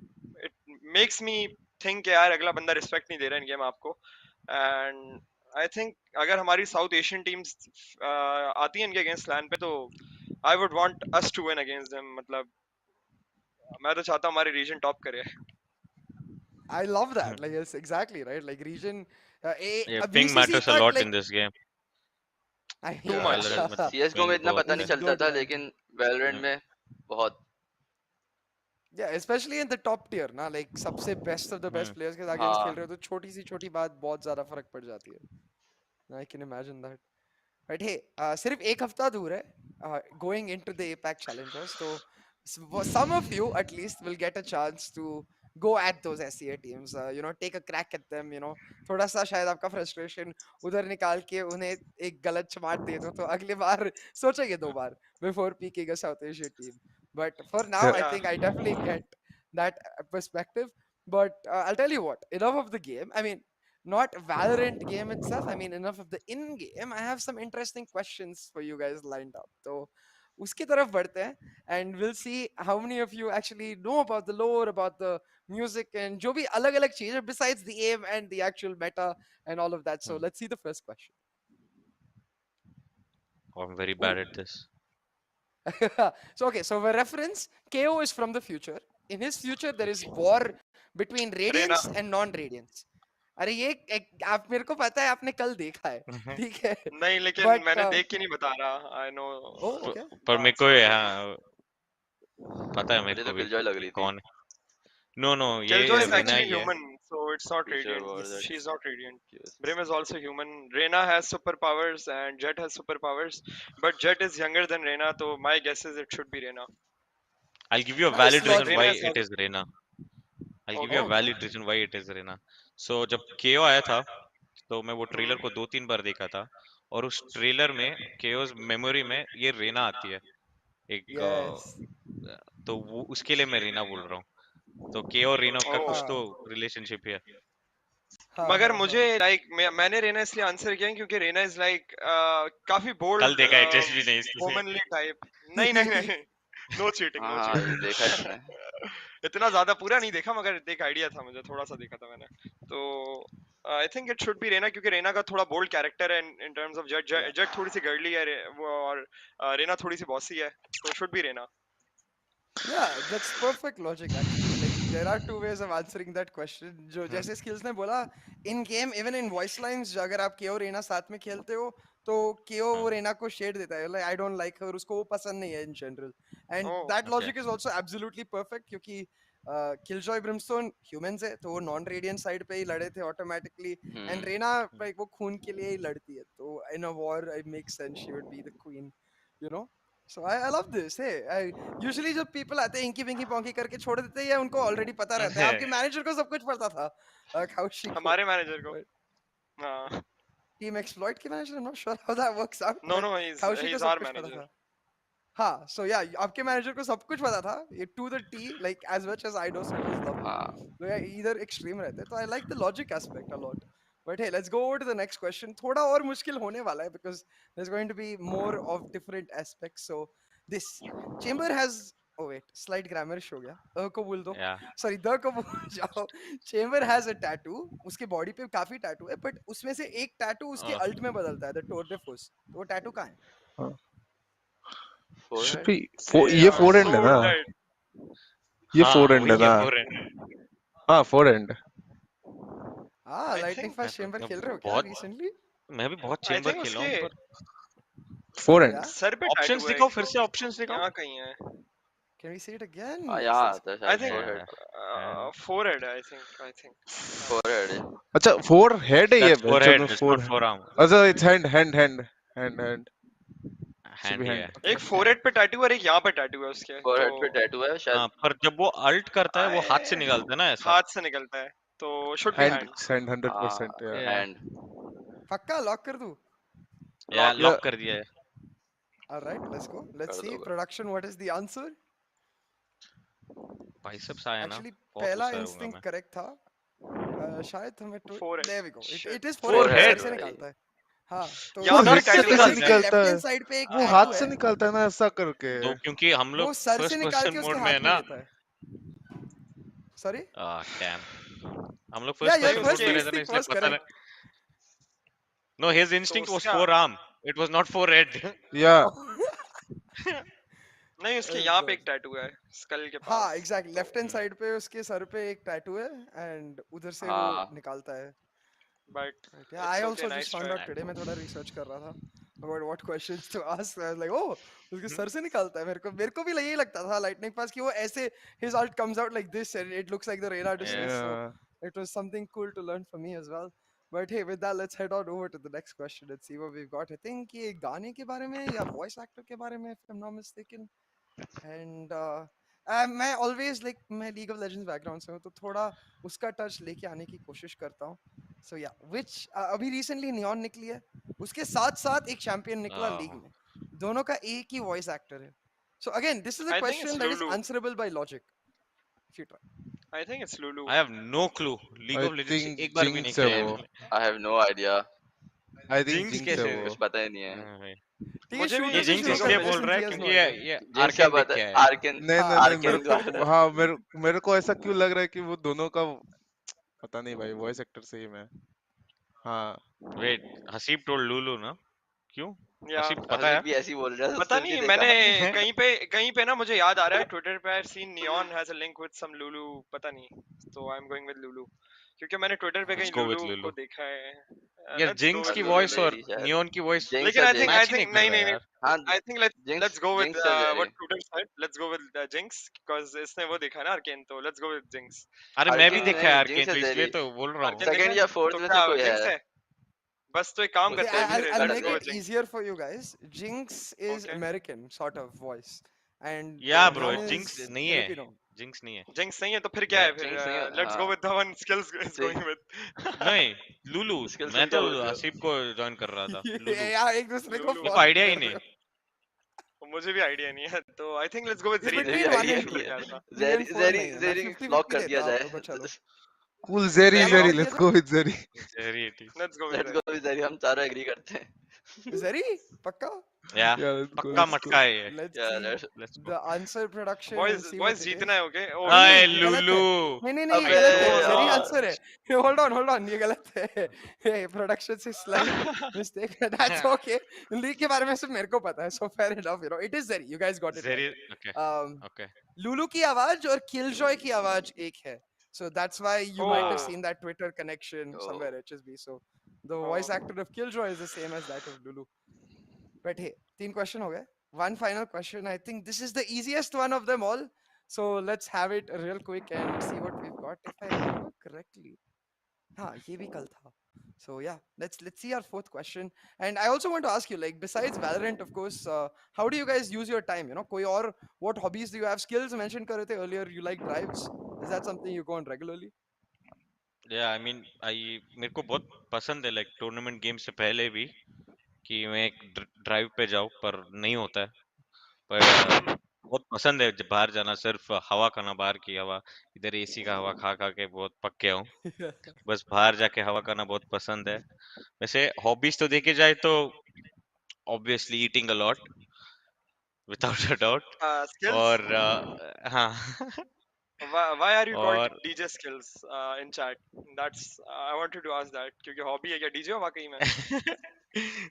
S7: it makes me think कि यार अगला बंदा respect नहीं दे रहा है इन game आपको and आई थिंक अगर हमारी साउथ एशियन टीम्स आती हैं इनके अगेंस्ट लैन पे तो I would want us to win against them, मतलब मैं तो चाहता हूँ हमारी रीजन टॉप करे।
S3: I love that. Like, yes, exactly right. Like region,
S4: Yeah,
S3: a
S4: ping
S3: VCC
S4: matters a
S3: तक
S4: lot
S3: like
S4: in this game.
S3: I
S7: too
S3: yeah.
S7: मच।
S4: Valorant में तो
S5: CS:GO में
S4: ping
S5: इतना
S4: बहुत
S5: पता नहीं
S3: He's
S4: है।
S5: चलता
S3: good,
S5: था,
S3: man.
S5: लेकिन Valorant
S4: Yeah.
S5: में बहुत।
S3: Yeah, especially in the top tier ना, like सबसे best of the best
S4: hmm
S3: players के against खेल
S5: हाँ,
S3: रहे हो तो छोटी सी छोटी बात बहुत ज़्यादा फर्क पड़ जाती है. I can imagine that. But hey, सिर्फ एक हफ्ता दूर है going into the APAC challenges. So some of you at least will get a chance to go at those SEA teams. You know, take a crack at them. You know, थोड़ा सा शायद आपका frustration उधर निकाल के उन्हें एक गलत चमाट दे दो तो अगली बार सोचेंगे दो बार before picking a South Asia team. But for now,
S6: Yeah.
S3: I
S7: या
S3: think I definitely get that perspective. But I'll tell you what, enough of the game. I mean, not Valorant game itself. I mean, enough of the in game. I have some interesting questions for you guys lined up. So, उसकी तरफ बढ़ते हैं and we'll see how many of you actually know about the lore, about the music and जो भी अलग-अलग चीजें besides the aim and the actual meta and all of that. So, let's see the first question.
S4: I'm very bad
S3: Ooh.
S4: at this.
S3: So, okay, so for reference, KO is from the future. In his future, there is war between
S7: Raina.
S3: radiants and non-radiants. अरे ये आप मेरे को पता है आपने कल देखा है ठीक है
S7: नहीं लेकिन
S3: बट
S7: मैंने देख के नहीं बता रहा, आई नो।
S3: ओ ओके
S4: पर मेरे को
S7: सॉरी।
S4: यहाँ पता है मेरे
S5: मुझे
S4: को
S5: तो
S4: भी
S5: किलजॉय लग
S4: कि
S5: रही थी।
S4: कौन है। नो नो
S7: Killjoy
S4: ये
S7: is
S4: रीना
S7: actually
S4: ही है।
S7: human, so it's not
S5: Future
S7: radiant.
S5: war
S3: yes
S5: that
S7: She's not radiant.
S5: gives.
S7: Brim is also human. Reina has superpowers and Jet has superpowers, but Jet is younger than Reina, so my guess is it should be Reina.
S4: I'll give you a
S3: nice
S4: valid reason
S3: logic
S4: why
S7: Reina is
S4: it
S7: also
S4: is Reina. I'll give you
S7: okay.
S4: a
S3: oh
S4: valid reason why it is Reina. So जब KO आया था तो मैं वो trailer को
S7: Hmm.
S4: 2-3 बार देखा था और उस ट्रेलर में KO's मेमोरी में ये रेना आती है एक
S3: yes
S4: तो वो उसके लिए मैं रीना बोल रहा हूँ। तो के और रीना का कुछ
S7: Oh.
S4: तो
S3: हाँ
S4: रिलेशनशिप है।
S3: हाँ
S7: मगर
S3: हाँ
S7: मुझे
S3: हाँ
S7: मैंने रेना इसलिए आंसर किया क्योंकि रेना इज काफी
S4: कल
S7: बोल्ड
S4: देखा एचएसबी भी नहीं इसलिए।
S7: Womanly type. नहीं नहीं नहीं, नो चीटिंग
S5: हाँ
S7: नो
S5: हाँ, ये देखा है
S7: चीटिंग।
S5: मैंने।
S7: इतना ज्यादा पूरा नहीं देखा मगर एक आइडिया था मुझे, थोड़ा सा देखा था मैंने। तो I think it should be Reyna क्योंकि रेना का थोड़ा बोल्ड कैरेक्टर है इन टर्म्स ऑफ जज।
S3: yeah
S7: जज थोड़ी सी गर्ली है वो, और रेना थोड़ी सी बॉसी है, तो should be Reyna.
S3: yeah that's perfect logic actually like there are two ways of answering that question जो जैसे skills ने बोला in game even in voice lines अगर आप केओ रेना साथ में खेलते हो तो केओ वो रेना को शेड देता है like I don't like her उसको वो पसंद नहीं है in general and
S7: oh
S3: that
S4: okay
S3: logic is also absolutely perfect क्योंकि Killjoy Brimstone humans है तो वो non radiant side पे ही लड़े थे automatically and Reina like वो खून के लिए ही लड़ती है तो in a war it makes sense she would be the queen you know so I love this hey I usually जब पीपल आते हैं इंकी पिंकी पोंकी करके छोड़ देते हैं या उनको ऑलरेडी पता रहता है आपके मैनेजर को सब कुछ पता था हाउ शी गो
S7: हमारे मैनेजर को।
S3: बट
S7: हाँ।
S3: टीम एक्सप्लॉइट के manager I am not sure how that works out
S7: no
S3: but
S7: no,
S3: how
S7: he
S3: she को
S7: इज
S3: सब
S7: आवर
S3: कुछ पता
S7: मैनेजर।
S3: था हाँ सो या आपके मैनेजर को सब कुछ पता था ये to the T like as much as I know so it was lovely
S5: हाँ,
S3: तो या इधर एक्सट्रीम रहते हैं तो I like the logic aspect a lot but hey let's go over to the next question थोड़ा और मुश्किल होने वाला है because there's going to be more of different aspects so this chamber has oh wait slight grammar हो गया को बोल दो
S4: या
S3: sorry द को बोल जाओ chamber has a tattoo उसके बॉडी पे काफी टैटू है बट उसमें से एक टैटू उसके अल्ट में बदलता है द टोर डे फोर्स तो वो टैटू कहाँ है
S6: should
S5: forehead।
S6: be four, ये four end है ना?
S7: Sold that.
S6: ये four
S4: हाँ
S6: end है
S4: वही है
S6: ना?
S4: फोर।
S6: हाँ four end.
S3: हाँ
S7: आई
S3: लाइटनिंग
S7: थिंक
S3: फास्ट चेंबर खेल रहे हो क्या
S4: बहुत
S3: रिसेंटली
S4: मैं भी बहुत
S7: आई
S4: चेम्बर
S7: थिंक
S4: खेला
S7: उसके
S4: हूँ पर
S6: Four
S3: या
S6: end.
S7: सर पे
S4: ऑप्शंस
S7: टैटू है
S4: दिखाओ
S7: एक
S4: फिर
S7: तो,
S4: से ऑप्शंस दिखाओ।
S7: यहाँ कहीं है।
S3: Can we see it again?
S5: हाँ,
S3: Yes,
S5: यहाँ
S3: yes.
S5: आता है
S7: आई
S5: शायद
S7: थिंक
S5: forehead।
S7: फोरहेड है, आई थिंक
S5: forehead है।
S6: अच्छा four head है ये
S4: दैट्स फोर
S6: जो
S4: हेड
S6: मैं
S4: that's
S6: four.
S4: Not four arm.
S6: अच्छा it's hand. Should be
S4: hand he
S6: hand.
S4: है।
S3: Okay.
S7: एक फोरहेड पे टैटू और एक यहाँ पे टैटू है उसके, तो
S5: forehead पे टैटू है
S4: हाँ
S5: शायद।
S4: पर जब वो अल्ट करता है वो हाथ से निकालता है ना ऐसा।
S7: हाथ से निकलता है, तो should B
S6: Hand
S7: hand.
S6: hand 100%.
S5: हाँ,
S6: Yeah.
S4: या
S5: hand।
S3: पक्का लॉक कर दूं?
S7: Lock
S6: Yeah.
S4: लॉक कर दिया है।
S3: All right, let's go. Let's
S5: कर
S3: see
S5: दो।
S3: production. What is the answer?
S4: Biceps आया ना
S3: Actually,
S4: बहुत
S3: पहला
S4: गुस्सा होऊंगा
S3: instinct
S4: मैं।
S3: correct था. शायद हमें तो
S7: forehead.
S3: there we go.
S7: Shit,
S3: It is
S4: four
S3: forehead. वो सर
S5: forehead
S4: हेड
S3: से
S5: भाई।
S3: निकालता है. हाँ, तो
S7: यहाँ
S6: वो
S7: से
S3: सर
S7: भी
S6: हेड से
S3: उसके
S7: टैटू
S6: कैसे
S3: सर
S7: निकालता
S3: के
S7: है।
S6: निकालता
S3: लेफ्ट
S6: है?
S3: हैंड साइड पे एक
S6: वो
S3: टैटू
S6: हाथ से
S3: है.
S6: निकालता है ना ऐसा करके.
S4: तो क्योंकि हम
S3: वो
S4: लोग
S3: सर से
S4: फर्स्ट
S3: निकाल
S4: पर्सन
S3: के उसके
S4: मोड में है
S3: हाथ में
S4: ना।
S3: देता है. Sorry?
S4: डैम हम लोग
S3: Yeah,
S4: फर्स्ट
S3: your
S7: नहीं
S4: पर्सन मोड
S3: first
S4: में
S7: उसके
S4: रहते हैं ना
S3: instinct
S4: इसलिए
S3: was
S4: पता
S3: correct.
S4: नहीं। No, his
S7: तो
S4: instinct was
S7: उसका
S4: forearm. It was not forehead.
S6: Yeah.
S7: नहीं, उसके यहाँ पे एक टैटू है स्कल के
S3: हाँ
S7: पास।
S3: एग्जैक्टली
S7: तो
S3: लेफ्ट हैंड साइड पे उसके सर पे एक टैटू है एंड उधर से वो
S5: हाँ
S3: निकालता है.
S7: But
S3: Right. Yeah, I
S7: it's okay,
S3: also just
S7: nice
S3: found
S7: try.
S3: out today. मैं थोड़ा research कर रहा था about what questions to ask. I was like, oh, उसके
S4: Mhm.
S3: सर से निकालता है. मेरे को भी यही लगता था lightning fast कि वो ऐसे his art comes out like this and it looks like the Reina dismiss.
S4: Yes.
S3: So
S6: Yeah.
S3: it was something cool to learn for me as well. But hey, with that, let's head on over to the next question and see what we've got. I think ये गाने के बारे में या voice actor के बारे में, if I'm not mistaken. And मैं always like मैं League of Legends background से हूँ तो थोड़ा उसका टच लेके आने की कोशिश करता हूँ. So yeah, which अभी recently Neon निकली है, उसके साथ साथ एक चैंपियन निकला लीग
S4: Uh,
S3: में, दोनों का एक ही वॉइस एक्टर है. So again, this is a
S7: I think
S3: question
S7: it's
S3: that is
S7: Lulu,
S3: answerable by logic. If you try.
S7: I think it's Lulu.
S4: I have no clue. League
S6: I
S4: of Legends से
S6: think
S4: एक बार भी नहीं
S6: Jinx है
S4: खेला है
S6: वो.
S5: Same,
S4: मैंने.
S5: I have no idea,
S6: I think
S4: Jinx
S6: Jinx है
S4: कैसे?
S5: कुछ
S6: वो.
S5: पता ही नहीं है।
S4: हाँ भाई.
S3: ठीक है,
S7: मुझे भी
S4: ये
S3: शूटर से
S4: जिंक्स
S3: शुरू
S7: लीग ऑफ
S3: कर
S4: इसलिए
S3: लेते हैं
S4: बोल
S3: since
S4: रहा
S3: he
S4: है
S3: has
S4: क्योंकि
S3: no
S4: ये
S3: idea.
S4: ये
S5: जिंक्स का
S4: आर्केन देख
S5: पता
S4: के
S5: है,
S4: आया है.
S5: आर्कन,
S6: नहीं नहीं नहीं
S5: आर्कन
S6: मेरे
S5: द्वारा।
S6: को हाँ मेरे को ऐसा क्यों लग रहा है कि वो दोनों का पता नहीं भाई वॉइस एक्टर सेम है. हाँ.
S4: Wait, हसीब told Lulu ना? क्यों?
S7: या
S4: हसीब पता
S5: हसीब
S4: है?
S5: भी ऐसी बोल रहा है,
S7: पता
S5: सुन के
S7: नहीं,
S5: देखा।
S7: मैंने कहीं पे ना मुझे याद आ रहा है ट्विटर पे I seen Neon has a link with some Lulu, पता नहीं, तो I am going with Lulu क्योंकि मैंने ट्विटर पे
S4: Let's
S7: कहीं
S4: go with
S7: लुलू को
S4: Lulu.
S7: देखा है।
S4: यार
S7: लेट्स गो
S4: जिंक्स
S7: विद
S4: की
S5: लुलू
S7: लुलू।
S4: वॉइस
S5: नहीं
S4: और
S5: थी शायद,
S4: नियॉन की वॉइस
S5: जिंक्स
S7: लेकिन
S5: है
S7: I think I
S5: jinx.
S4: Match ही नहीं
S7: थिंक
S4: कर
S7: नहीं
S4: रहा
S7: नहीं
S4: यार.
S7: नहीं,
S5: हाँ
S7: I think let's
S5: jinx,
S7: go with
S5: jinx है
S7: what
S5: Jerry.
S7: Twitter said, let's go with jinx because इसने वो देखा है ना आर्केन, तो लेट्स गो विद जिंक्स।
S4: अरे मैं भी
S5: आर्कन
S4: देखा है
S5: नहीं,
S4: आर्केन
S5: जिंक्स है
S4: तो इसलिए
S5: जेरी।
S4: तो बोल रहा हूँ.
S7: आर्केन देखा
S5: सेकंड
S7: है?
S5: या
S7: तो
S5: फोर्थ में
S7: क्या
S5: से कोई है।
S7: जिंक्स है? बस तो एक काम
S5: कुछ
S7: करते हैं,
S5: तो
S7: फिर
S3: I'll
S5: लड़
S7: लेट्स
S3: make
S7: गो
S5: के।
S3: it
S7: with Jinx.
S3: easier for you guys. Jinx is
S7: okay,
S3: American sort of voice, and
S4: या ब्रो
S3: Neon
S4: जिंक्स
S3: is
S4: नहीं है.
S3: Filipino.
S4: जिंक्स नहीं है.
S7: जिंक्स नहीं है तो फिर क्या
S4: या
S7: है फिर?
S5: जिंक्स नहीं है,
S7: लेट्स गो
S5: हाँ।
S7: With the one skills is
S5: ठीक,
S7: गोइंग विद।
S4: नहीं लुलू.
S5: स्किल्स
S4: मैं
S5: तुम क्या
S4: तो
S5: बोल रहे हो?
S4: हसीब को ज्वाइन कर रहा था. लुलू.
S3: यार एक दूसरे को
S7: लुलू,
S4: मेरे को
S3: फॉलो
S4: आइडिया ही
S3: कर रहे
S4: नहीं.
S3: हो.
S7: मुझे भी आइडिया नहीं है, तो I think let's go with
S3: It's
S7: Jerry
S5: मुझे
S7: देन,
S5: भी
S3: between one
S5: आइडिया
S3: and
S7: मुझे
S5: नहीं
S3: two.
S7: लग
S5: है।
S7: रहा था।
S3: 3
S5: जेरी
S3: and 4
S5: जेरी
S3: नहीं है. मैं
S5: जेरी
S3: 50-50
S5: लॉक कर
S3: देता
S5: दिया
S3: हूँ आप
S5: जाए।
S3: लोगों को. चलो.
S6: Cool Zeri
S3: क्या
S7: जेरी
S3: लॉक
S6: Zeri.
S7: लॉक,
S3: किया
S6: Let's
S3: जाए?
S6: go with Zeri.
S4: Very it is.
S7: Let's go with
S5: let's
S7: Jerry.
S5: Go with Jerry, हम चारों एग्री करते हैं।
S3: Zeri? Pakka?
S4: या
S6: Yeah, let's go.
S4: पक्का
S6: Let's
S4: मटका
S6: go.
S4: है ये.
S3: Let's
S5: या
S3: see
S5: let's.
S4: Let's go.
S3: the answer production and
S7: boys
S3: see what
S7: boys
S3: it
S7: जीतना
S3: is.
S7: है, ओके? ओ
S3: नहीं
S4: हाय
S3: नहीं ये गलत
S4: लुलू.
S3: है. नहीं नहीं ये
S5: अबे
S3: गलत है. Zeri
S5: यार,
S3: आंसर है. Hold on ये गलत है. Hey, production से slight mistake. That's okay. League के बारे में सिर्फ मेरे को पता है. So fair enough. It is Zeri. You guys got it
S4: Zeri.
S3: right.
S4: Okay.
S3: Um,
S4: Okay.
S3: Lulu की आवाज और किलजॉय की आवाज एक है. So that's why you might have
S7: O
S3: seen that Twitter connection somewhere
S5: O
S3: HSB. So the
S7: O
S3: voice actor of Killjoy is the same as that of Lulu. But hey, 3 question हो गए. One final question. I think this is the easiest one of them all. So let's have it real quick and see what we've got. If I remember correctly. हाँ, ये भी कल था. So yeah, let's see our fourth question. And I also want to ask you, like, besides Valorant, of course, how do you guys use your time? कोई और what hobbies do you have? Skills mentioned कर रहे थे earlier. You like drives? Is that something you go on regularly?
S4: Yeah, I mean, मेरे को बहुत पसंद है लाइक टूर्नामेंट गेम से पहले भी कि मैं एक ड्राइव पे जाऊँ पर नहीं होता है. पर बहुत पसंद है जब बाहर जाना, सिर्फ हवा खाना, बाहर की हवा. इधर एसी का हवा खा खा के बहुत पक गया हूँ. बस बाहर जाके हवा खाना बहुत पसंद है. वैसे हॉबीज तो देखे जाए तो obviously eating a lot without a doubt.
S7: Skills,
S4: और हाँ.
S7: why are you called
S4: और
S7: DJ Skills in chat? That's I wanted to ask that क्योंकि हॉबी है क्या डीजे हो वाकई में?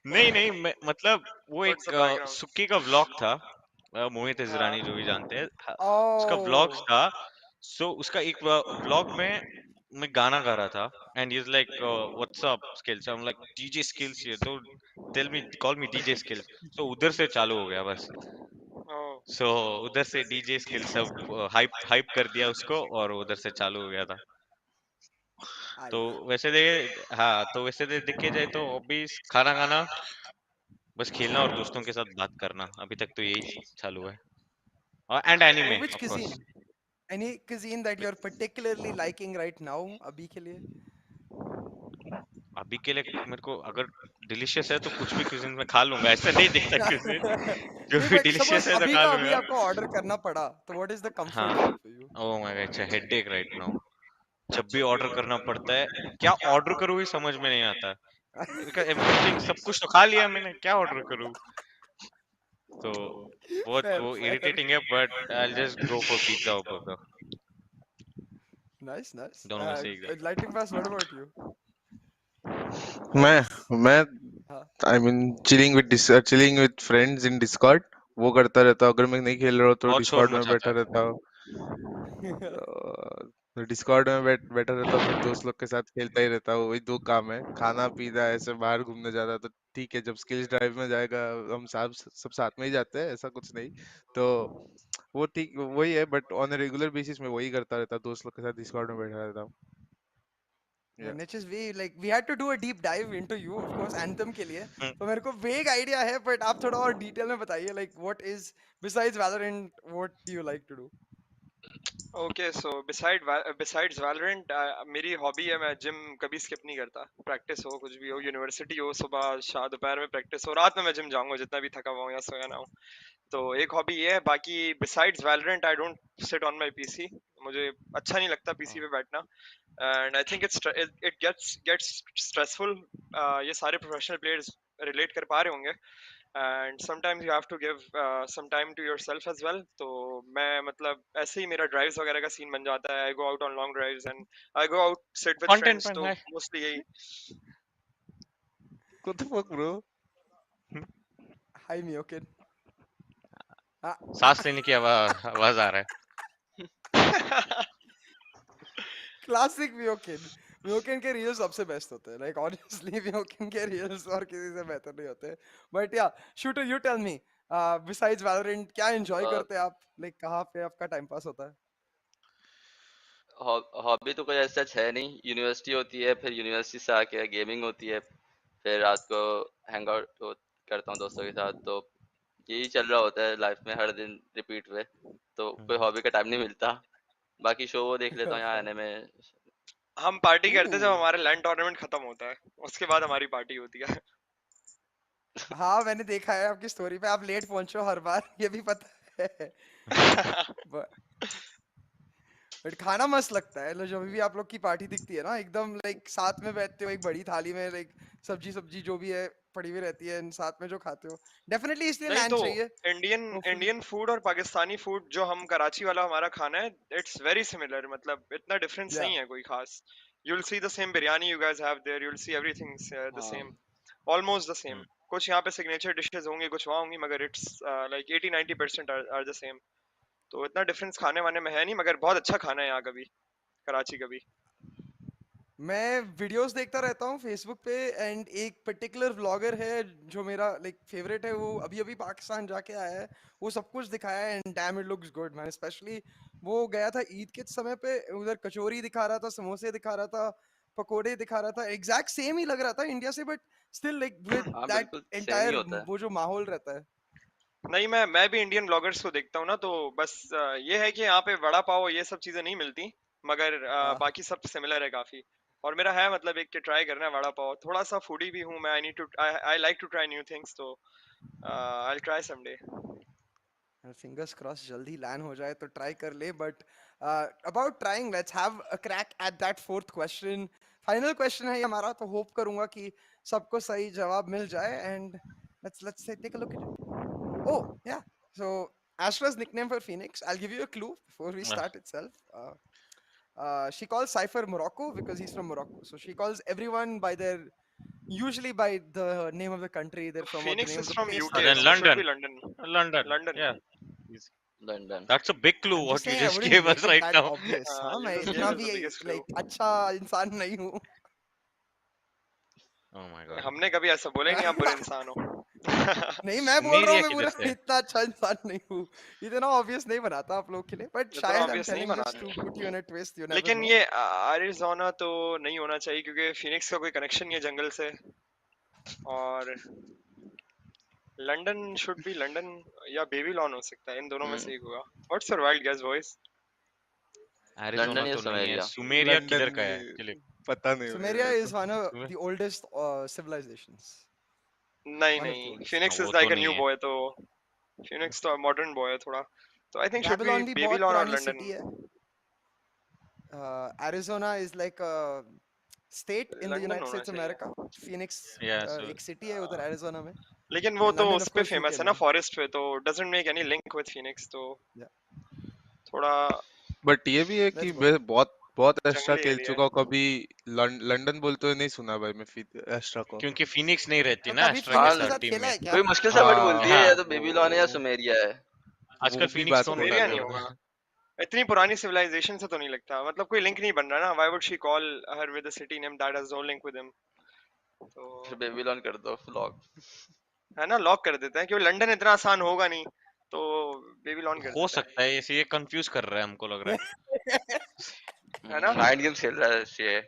S4: नहीं नहीं मतलब वो
S7: What's
S4: एक
S7: the background?
S4: सुक्की का व्लॉग था. मोहित
S7: हाँ,
S4: इजरानी जो भी जानते हैं, उसका व्लॉग
S3: Oh.
S4: था. सो उसका एक व्लॉग में मैं गाना गा रहा था. And he is like what's up skills. I am like DJ skills here, तो tell me, call me DJ skills. So उधर से चालू हो गया बस.
S7: oh,
S4: सो उधर से डीजे स्किल्स सब हाइप हाइप कर दिया उसको और उधर से चालू हो गया था. तो
S3: Nice.
S4: वैसे हाँ, तो वैसे देखे जाए तो हॉबीज खाना खाना, बस खेलना और दोस्तों के साथ बात करना. अभी तक तो यही चालू है. And anime
S3: Which
S4: of course.
S3: cuisine? Any cuisine that you're particularly liking right now? अभी के लिए?
S4: अभी के लिए मेरे को अगर डिलीशियस है तो कुछ भी cuisine में खा लूंगा. ऐसा नहीं दिखता cuisine. जो
S3: नहीं
S4: भी
S3: but suppose
S4: डिलीशियस है तो
S3: अभी
S4: खा
S3: का अभी
S4: लूंगा.
S3: आपको ऑर्डर करना पड़ा तो what is the comfort
S4: हाँ.
S3: food for you?
S4: Oh my God, it's a headache right now. जब भी ऑर्डर करना पड़ता है, क्या ऑर्डर करूँ ही समझ में नहीं आता. बिकॉज़ एवरीथिंग, सब कुछ तो खा लिया मैंने, क्या ऑर्डर करूँ? तो बहुत
S3: Fair,
S4: वो
S3: fair.
S4: इरिटेटिंग है, but I will just go for pizza और बर्गर.
S3: Nice, nice.
S4: दोनों में से एक.
S3: Lightning fast. What about you?
S6: मैं
S3: हाँ
S6: I mean chilling with friends in Discord, वो करता रहता हूँ। अगर मैं नहीं खेल रहा हूँ तो
S4: बहुत शोर
S6: डिस्कॉर्ड में
S4: मचाता
S6: बैठा
S4: है।
S6: रहता हूँ। डिस्कॉर्ड में बैठा रहता हूँ, फिर दोस्त लोग के साथ खेलता ही रहता हूँ। वही दो काम है, खाना पीना, ऐसे बाहर घूमने जाना तो ठीक है। जब स्किल्स ड्राइव में जाएगा हम सब साथ में ही जाते हैं, ऐसा कुछ नहीं। तो वो ठीक वही है, but on a regular basis में वही करता रहता हूँ, दोस्त लोग के साथ डिस्कॉर्ड में बैठा रहता हूँ।
S3: And which is we had to do a deep dive into you of course anthem के लिए,
S4: हम्म,
S3: तो मेरे को vague idea है, but आप थोड़ा और detail में बताइए like what is besides Valorant, what do you like to do?
S7: Okay so besides Valorant मेरी हॉबी है, मैं जिम कभी स्किप नहीं करता। प्रैक्टिस हो, कुछ भी हो, यूनिवर्सिटी हो, सुबह शाम दोपहर में प्रैक्टिस हो, रात में मैं जिम जाऊंगा जितना भी थका हुआ हूँ या सोया ना हो। तो एक हॉबी ये है। बाकी besides Valorant I don't sit on my PC. मुझे अच्छा नहीं लगता पीसी पे बैठना, and I think it gets stressful. ये सारे प्रोफेशनल प्लेयर्स रिलेट कर पा रहे होंगे, and sometimes you have to give some time to yourself as well. तो मैं मतलब ऐसे ही मेरा ड्राइव्स वगैरह का सीन बन जाता है। I go out on long drives and I go out sit with
S4: content
S7: friends,
S4: पर
S7: तो
S4: है।
S7: मोस्टली यही।
S6: What the fuck, bro?
S3: Hi Miokin. Ah,
S4: सांस लेने की आवाज आवाज आ रहा है।
S3: classic Miokin. Miokin के reels सबसे best होते हैं, like honestly Miokin के reels और किसी से बेहतर नहीं होते। But yeah, shooter you tell me, besides Valorant क्या enjoy करते हैं आप, like कहाँ पे आपका time pass होता है?
S5: हॉबी तो कोई ऐसा है नहीं। यूनिवर्सिटी होती है, फिर यूनिवर्सिटी से आके गेमिंग होती है, फिर रात को हैंग आउट करता हूँ दोस्तों के साथ। तो यही चल रहा होता है लाइफ में, हर दिन रिपीट पे। तो कोई हॉबी का टाइम नहीं मिलता। बाकी शो वो देख लेता हूँ यहाँ
S3: Fair.
S5: एनिमे।
S7: हम पार्टी करते हैं जब
S3: Ooh.
S7: हमारा लैंड टूर्नामेंट खत्म होता है, उसके बाद हमारी पार्टी होती है।
S3: हाँ मैंने देखा है आपकी स्टोरी पे, आप लेट पहुंचो हर बार ये भी पता है। बट खाना मस्त लगता है, मतलब जब भी आप लोग की पार्टी दिखती है ना, एकदम लाइक साथ में बैठते हो एक बड़ी थाली में, लाइक सब्जी सब्जी जो भी है पड़ी हुई रहती है, and साथ में जो खाते हो, डेफिनेटली इसलिए
S7: नहीं
S3: लैंड
S7: तो
S3: चाहिए
S7: इंडियन
S3: होपफुली।
S7: इंडियन फूड और पाकिस्तानी फूड, जो हम कराची वाला हमारा खाना है, इट्स वेरी सिमिलर। मतलब इतना डिफरेंस
S3: या
S7: नहीं है कोई खास। you'll see the same biryani you guys have there, you'll see everything the
S5: हाँ,
S7: same, almost the same.
S4: हम्म,
S7: कुछ यहाँ पे सिग्नेचर डिशेस होंगी, कुछ वहाँ होंगी, मगर it's like 80-90% are the same. तो इतना डिफरेंस खाने वाने में है नहीं, मगर बहुत अच्छा खाना है यहाँ का भी, कराची का भी।
S3: मैं वीडियोस देखता रहता हूँ फेसबुक पे, एंड एक पर्टिकुलर व्लॉगर है जो मेरा लाइक फेवरेट है, वो अभी अभी पाकिस्तान जाके आया है, वो सब कुछ दिखाया है and damn it looks good man. Specially वो गया था ईद के समय पे, उधर कचौरी दिखा रहा था, समोसे दिखा रहा था, पकोड़े दिखा रहा था, एग्जैक्ट सेम ही लग रहा था इंडिया से, बट स्टिल लाइक विद
S5: हाँ,
S3: दैट
S5: बिल्कुल सेम ही
S3: एंटायर
S5: होता है।
S3: वो जो माहौल रहता है।
S7: नहीं, मैं भी इंडियन ब्लॉगर्स को देखता हूँ ना, तो बस ये है कि यहाँ पे वड़ा पाव ये सब चीजें नहीं मिलती, मगर
S3: हाँ
S7: बाकी सब सिमिलर है काफी। और मेरा है मतलब एक ट्राई करना है वड़ा पाव। थोड़ा सा फूडी भी हूँ मैं, I like to try new things, तो I try someday.
S3: Fingers cross जल्दी लैंड हो जाए तो ट्राई कर ले, but about trying let's have a crack at that fourth question. Final question है ये हमारा, तो होप करूंगा कि सबको सही जवाब मिल जाए, and let's take a look at it. Oh yeah, so Ashra's nickname for Phoenix, I'll give you a clue before we
S4: हाँ,
S3: start itself. She calls Cypher Morocco because he's from Morocco, so she calls everyone by their, usually by the name of the country they're from or the
S7: Phoenix
S3: name
S7: is
S3: of the
S7: from
S3: place
S7: UK,
S3: they're
S4: then
S3: from.
S7: So should
S4: London,
S7: be London.
S4: London,
S7: London.
S4: yeah. Easy.
S5: London.
S4: That's a big clue
S3: I'm just
S4: what you
S3: saying I
S4: just
S3: wouldn't
S4: gave
S3: make
S4: us
S3: it
S4: right
S3: that
S4: now.
S3: obvious, हाँ
S7: you
S3: मैं
S7: just
S3: इतना
S7: gave us
S3: भी
S7: the biggest clue.
S3: like अच्छा इंसान नहीं हूँ।
S4: Oh my god.
S7: हमने कभी ऐसा बोला ही नहीं आप बुरे इंसान हो।
S3: नहीं मैं बोल रहा हूँ
S4: Scenario
S3: मैं
S4: किधर
S3: पूरा
S4: से है?
S3: इतना अच्छा इंसान नहीं हूँ, इतना ऑब्वियस नहीं बनाता आप लोग के लिए, बट
S7: इतना
S3: शायद आई एम
S7: ऑब्वियस नहीं
S3: टेलिंग
S7: बना
S3: दिस टू
S7: रहे।
S3: Put you in a twist, you never
S7: लेकिन
S3: नो।
S7: ये अरिज़ोना तो नहीं होना चाहिए, क्योंकि फिनिक्स का कोई कनेक्शन नहीं है जंगल से। और लंदन शुड बी लंदन, या बेबीलोन हो सकता है, इन दोनों में से एक होगा। What's your wild guess boys?
S4: Arizona
S5: London या
S4: तो नहीं है।
S5: सुमेरिया।
S4: सुमेरिया
S6: लंदन
S4: किधर का है एक्चुअली?
S6: पता नहीं भाई
S3: Sumeria
S6: मेरे को।
S3: is one of
S4: सुमे
S3: the oldest civilizations.
S7: नहीं
S3: One of the
S7: नहीं,
S3: oldest.
S7: फिनिक्स
S4: वो
S7: इज
S4: तो
S7: लाइक अ
S4: नहीं
S7: न्यू
S4: है।
S7: बॉय, तो फिनिक्स तो मॉडर्न बॉय है थोड़ा। तो I think should be
S3: Babylon भी बहुत
S7: बेबीलोन और
S3: पुरानी
S7: लंदन।
S3: city है. Arizona is like a state in the
S7: London
S3: United
S7: होना
S3: States of America.
S7: चाहिए।
S3: Phoenix
S4: Yeah, so
S3: एक city है उधर Arizona में,
S7: लेकिन वो
S3: and
S7: तो
S3: London
S7: उस
S3: of
S7: पे
S3: course UK
S7: फेमस है
S3: में
S7: ना,
S3: है.
S7: फॉरेस्ट पे, तो doesn't make any link with Phoenix, तो
S3: Yeah,
S7: थोड़ा।
S6: बट ये भी है कि
S3: let's go.
S6: बहुत बहुत एस्ट्रा
S7: जंगली
S6: खेल
S7: एरिया
S6: चुका
S7: है।
S6: हूँ, कभी लंदन बोलते हुए नहीं सुना भाई मैं एस्ट्रा को।
S4: क्योंकि फिनिक्स नहीं रहती
S3: तो
S4: ना
S3: कभी
S4: एस्ट्रा के
S5: हाँ,
S3: फिनिक्स के
S4: साथ
S3: साथ
S4: टीम
S3: खेला
S4: में।
S3: है क्या?
S5: कोई मुश्किल से वर्ड बोलती है,
S6: हाँ
S5: या
S4: हाँ,
S5: तो बेबीलोन है या
S6: वो
S5: सुमेरिया है।
S4: आजकल
S6: वो भी
S4: फिनिक्स
S6: बात
S4: कौन
S6: है।
S7: सुमेरिया
S4: उठा
S7: नहीं
S4: रहा
S7: होगा,
S4: है?
S7: इतनी पुरानी सिविलाइजेशन से तो नहीं लगता, मतलब कोई लिंक नहीं बन रहा ना, why would she call her with a city name that has no link with him. तो
S5: फिर बेबीलोन कर दो लॉक।
S7: है ना, लॉक कर देते हैं, क्योंकि लंदन इतना आसान होगा नहीं, तो बेबीलोन कर
S4: हो
S7: देते हैं।
S4: सकता है, ऐसे ये कंफ्यूज कर रहा है हमको लग रहा है।
S7: है ना।
S5: माइंड गेम्स खेल रहा है ये।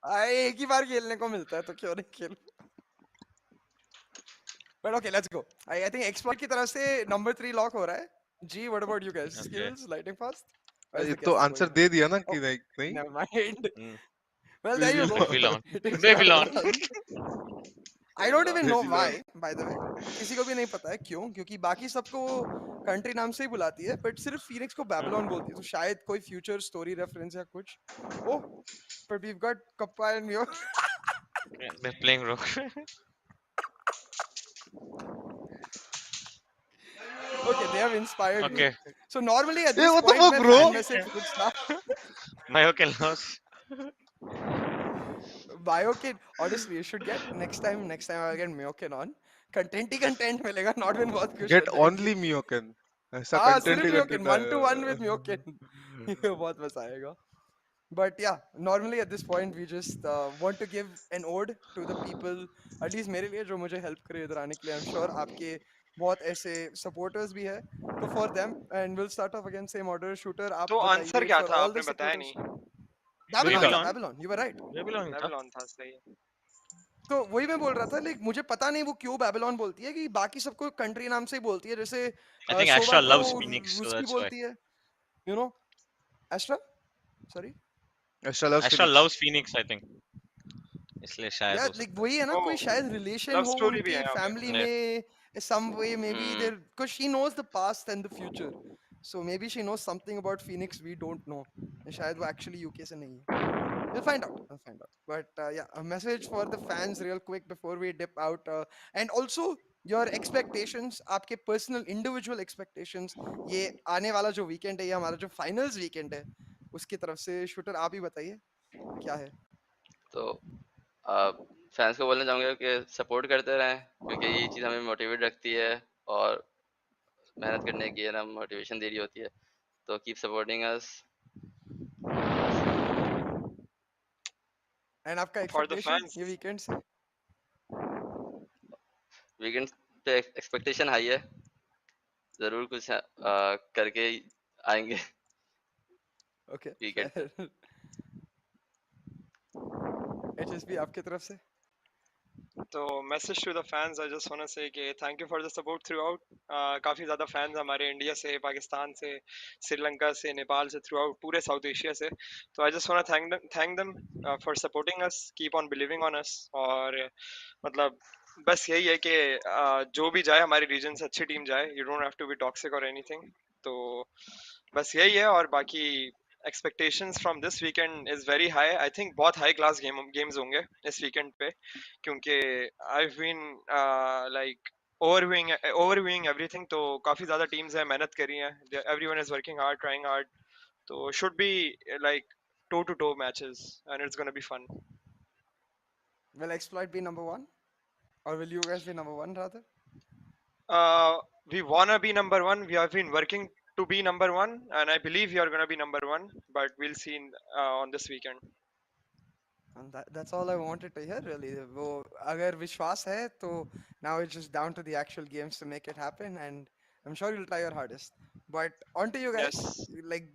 S3: आए एक ही बार खेलने को मिलता है तो क्यों नहीं खेल। But okay let's go. I think expert की तरफ से नंबर 3 लॉक हो रहा है। जी what about you guys?
S4: Okay.
S3: Skills lighting fast और इज
S6: ये
S3: द
S6: तो
S3: guesses
S6: answer
S3: going
S6: they
S3: on?
S6: दिया ना
S3: Oh,
S6: कि नहीं नहीं
S3: never mind.
S4: हम्म,
S3: Well, there you go.
S6: Babylon.
S4: Babylon.
S3: It is
S4: Babylon.
S3: Babylon. I don't
S5: Babylon.
S3: even know
S6: Babylon.
S3: why, by the way. किसी को भी नहीं पता है क्यों, क्योंकि बाकी सबको कंट्री नाम से ही बुलाती है, बट सिर्फ फीनिक्स को बेबीलोन बोलती है, तो शायद कोई फ्यूचर स्टोरी रेफरेंस या कुछ। ओह, but we've got Kappa and Mio.
S4: They're playing rock.
S3: Okay, they have inspired me.
S4: Okay.
S3: So normally at
S6: ये
S3: this
S6: what the
S3: point,
S6: fuck
S3: my
S6: bro.
S3: fan message would start.
S4: Mayo के loss.
S3: Biokin, honestly, you should get next time I'll get Myokin on. Content he content मिलेगा, Nodwin बहुत खुश हो
S6: gate
S3: जाएगी।
S6: Only मियोकन, ऐसा
S3: हाँ
S6: content
S3: सिर्फ
S6: ही
S3: म्योकिन,
S6: content
S3: 1 to 1 with
S6: है।
S3: म्योकिन। ये बहुत मजा आएगा। But yeah, normally at this point we just want to give an ode to the people, at least मेरे लिए जो मुझे help करे इधर आने के लिए। I'm sure आपके बहुत ऐसे supporters भी है, तो for them, and we'll start off again same order. Shooter आप
S7: तो आंसर
S3: बताइए
S7: क्या
S3: for
S7: था,
S3: all
S7: आपने
S3: the
S7: बताया
S3: supporters.
S7: नहीं।
S3: Babylon था,
S4: Babylon.
S3: Babylon, you were right.
S4: Babylon था।
S7: बेबीलोन था, सही है।
S3: तो वही मैं बोल रहा था, लाइक मुझे पता नहीं वो क्यों बेबीलोन बोलती है, कि बाकी सबको कंट्री नाम से ही बोलती है, जैसे
S4: I think
S3: सोवा
S4: Astra
S3: को
S4: loves Phoenix, so
S3: रूस की
S4: that's why.
S3: बोलती है, you know. Astra, sorry.
S6: Extra love
S4: Astra
S6: Phoenix.
S4: loves Phoenix, I think. इसलिए शायद
S3: यार
S4: हो
S3: लाइक
S4: सकता
S3: वही है ना,
S7: वो
S3: कोई शायद रिलेशन
S7: लव
S3: हो
S7: स्टोरी भी है
S3: उनकी
S7: यहाँ पे।
S3: फैमिली
S4: है। Yeah.
S3: में, some way maybe
S5: hmm.
S3: There, because she knows the past and the future, so maybe she knows something about Phoenix we don't know. शायद वो एक्चुअली यूके से नहीं है। We'll find out. We'll find out. But yeah, a message for the fans real quick before we dip out. And also your expectations, आपके personal individual expectations, ये आने वाला जो weekend है, ये हमारा जो finals weekend है, उसकी तरफ से शूटर आप ही बताइए क्या है?
S5: तो फैंस को बोलना चाहूँगा कि सपोर्ट करते रहें, क्योंकि ये चीज़ हमें मोटिवेट रखती है और मेहनत करने की है ना मोटिवेशन दे रही होती है। तो कीप सपोर्टिंग अस।
S3: And आपका
S7: फॉर द
S3: expectation
S7: फैंस,
S3: ये weekend से?
S5: वीकेंड पे एक्सपेक्टेशन हाई है, ज़रूर कुछ करके ही आएंगे
S3: Okay,
S5: वीकेंड पे।
S3: fair. HSB आपकी तरफ से?
S7: तो message to the fans, I just want to say कि thank you for the support throughout. काफ़ी ज़्यादा फैंस हमारे इंडिया से, पाकिस्तान से, श्रीलंका से, नेपाल से, थ्रू आउट पूरे साउथ एशिया से। तो I just want to thank them for supporting us, keep on believing on us. और मतलब बस यही है कि जो भी जाए हमारी रीजन से अच्छी टीम जाए, you don't have to be toxic और एनीथिंग। तो बस यही है। और बाकी expectations from this weekend is very high. I think बहुत हाई क्लास गेम्स होंगे इस वीकेंड पे, क्योंकि I been like overviewing everything. तो काफी ज्यादा टीम्स हैं, मेहनत करी हैं, everyone is working hard, trying hard. तो should be like toe to toe matches and it's going to be fun.
S3: Will Exploit be number 1? Or will you guys be number 1 rather?
S7: We want to be number one. We have been working to be number one, and I believe we are going to be number one, but we'll see on this weekend.
S3: And that's all I wanted to hear really. वो अगर विश्वास है तो now it's just down to the actual games to make it happen, and I'm sure you'll try your hardest. But on to you guys,
S7: Yes.
S3: like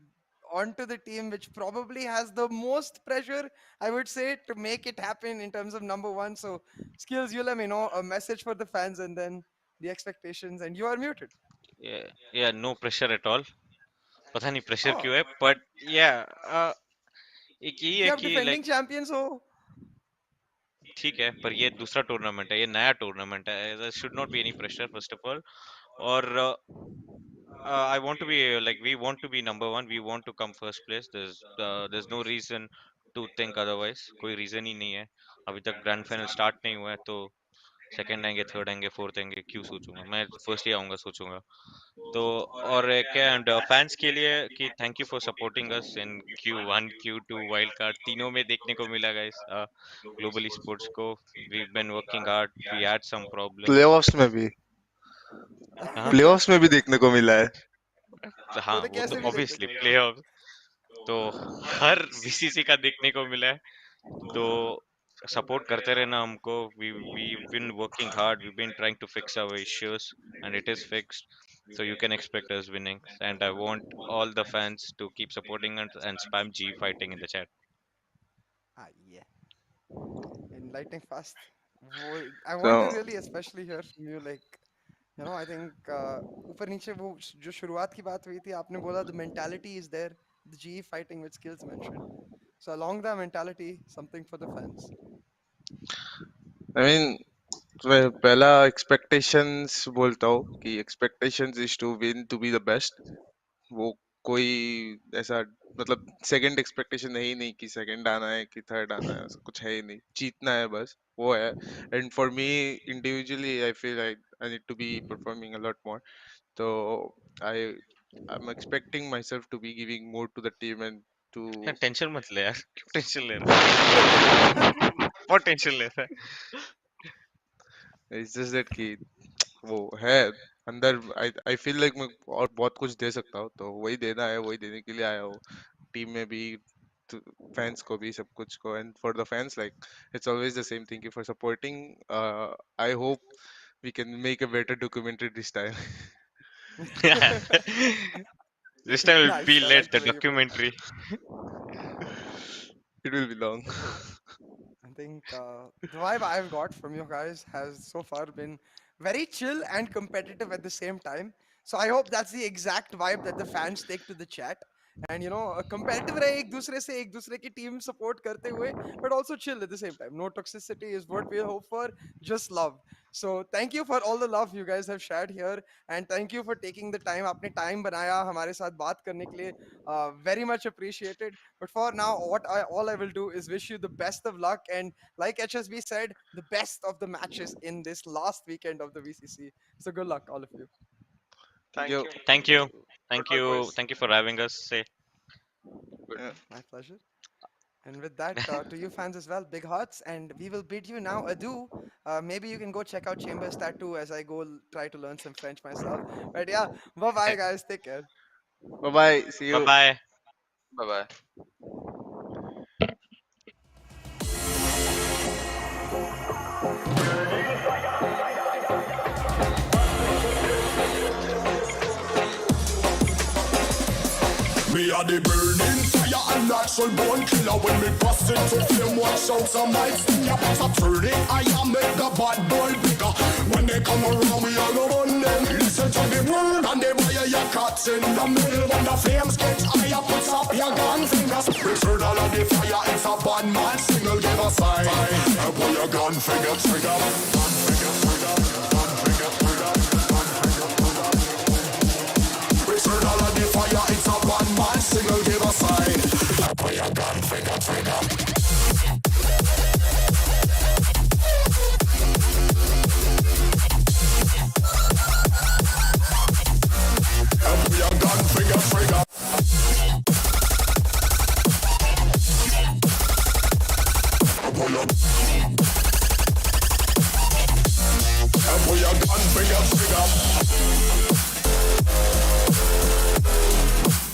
S3: on to the team which probably has the most pressure, I would say, to make it happen in terms of number 1. So Skills, you let me know a message for the fans and then the expectations, and you are muted.
S4: Yeah, yeah, no pressure at all. पता नहीं pressure
S3: Oh,
S4: क्यों है, but yeah, एक यही
S3: कि
S4: है
S3: आप
S4: कि like
S3: defending champions हो.
S4: ठीक है, पर ये दूसरा टूर्नामेंट है, ये नया टूर्नामेंट है, there should not be any pressure first of all. और I want to be like we want to be number one, we want to come first place. There's no reason to think otherwise. कोई reason ही नहीं है. अभी तक grand final start नहीं हुआ है, तो सेकंड आएंगे, थर्ड आएंगे, फोर्थ आएंगे, क्यों सोचूंगा, मैं फर्स्ट ही आऊंगा सोचूंगा। तो और क्या, एंड फैंस के लिए कि thank you for supporting us in Q1 Q2 wild card, तीनों में देखने को मिला गाइस। ग्लोबल स्पोर्ट्स को we been working hard, we had some problems.
S6: Playoffs में भी
S4: हाँ
S6: प्लेऑफ्स में भी देखने को मिला है।
S4: हाँ,
S3: वो तो
S4: वो तो
S3: कैसे भी देखने
S4: ऑब्वियसली
S3: को मिला।
S4: प्ले ऑफ तो हर VCC का देखने को मिला है। तो सपोर्ट करते रहना हमको, we been working hard, we been trying to fix our issues and it is fixed, so you can expect us winning, and I want all the fans to keep supporting us and spam G fighting in the chat.
S3: Yeah. In Lightning Fast, I want to
S6: So
S3: really especially hear from you, like, I think ऊपर नीचे वो जो शुरुआत की बात हुई थी, आपने बोला the mentality is there, the GE fighting which Skillz mentioned. So along that mentality, something for the fans.
S6: I mean, मैं पहला एक्सपेक्टेशंस बोलता हूँ कि expectations is to win, to be the best. वो कोई ऐसा मतलब सेकंड एक्सपेक्टेशन है ही नहीं कि सेकंड आना है कि थर्ड आना है, ऐसा कुछ है ही नहीं, जीतना है बस, वो है। And for me individually I feel I need to be performing a lot more, तो I I am expecting myself to be giving more to the team and to
S4: यार टेंशन मत ले यार, क्यों टेंशन ले रहा है? बहुत टेंशन ले रहा है।
S6: इट्स जस्ट दैट कि वो है अंदर। आई फील लाइक मैं और बहुत कुछ दे सकता हूँ, तो वही देना है, वही देने के लिए आया हूँ, टीम में भी, फैंस को भी, सब कुछ को। And for the fans like it's always the same thing for supporting. I hope we can make a better documentary this time.
S4: This time will be
S3: Nice. I
S4: late
S3: like
S4: the
S3: the way you put it.
S4: documentary.
S6: It will be long.
S3: I think the vibe I've got from you guys has so far been very chill and competitive at the same time. So I hope that's the exact vibe that the fans take to the chat. And competitive रहे एक दूसरे से, एक दूसरे की team support करते हुए, but also chill at the same time. No toxicity is what we hope for, just love. So thank you for all the love you guys have shared here, and thank you for taking the time. आपने time बनाया हमारे साथ बात करने के लिए, very much appreciated. But for now, all I will do is wish you the best of luck, and like HSB said, the best of the matches in this last weekend of the VCC. So good luck, all of you.
S7: Thank
S6: Yo,
S7: you.
S4: Thank you,
S7: Good
S4: thank
S7: luck,
S4: you,
S7: boys.
S4: thank you for having us. Say
S5: Good.
S6: yeah.
S3: My pleasure. And with that, to you fans as well, big hearts, and we will bid you now adieu. Maybe you can go check out Chambers Tattoo as I go try to learn some French myself. But yeah, bye bye, guys. Take care.
S6: Bye bye. See
S4: bye
S6: you.
S4: bye.
S5: Bye bye.
S8: Me are the burning fire and natural born killer. When me bust into flame, watch out, some might sting ya. So turn it, I am make the bad boy bigger. When they come around, we all go on them. Listen to the word and they wire your cuts in the middle. When the flames get higher, put up your gun fingers. Return all of the fire, it's a bad man single, give a sign. And put your gun finger trigger. Gun finger trigger. Gun finger trigger. Gun finger trigger. Return all of the fire, it's a bad man single, give a sign. And put your gun finger trigger. Your gun finger trigger. Pull your gun finger trigger.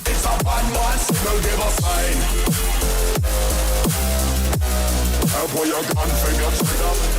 S8: It's a bad man signal, give a sign. Pull your gun finger trigger.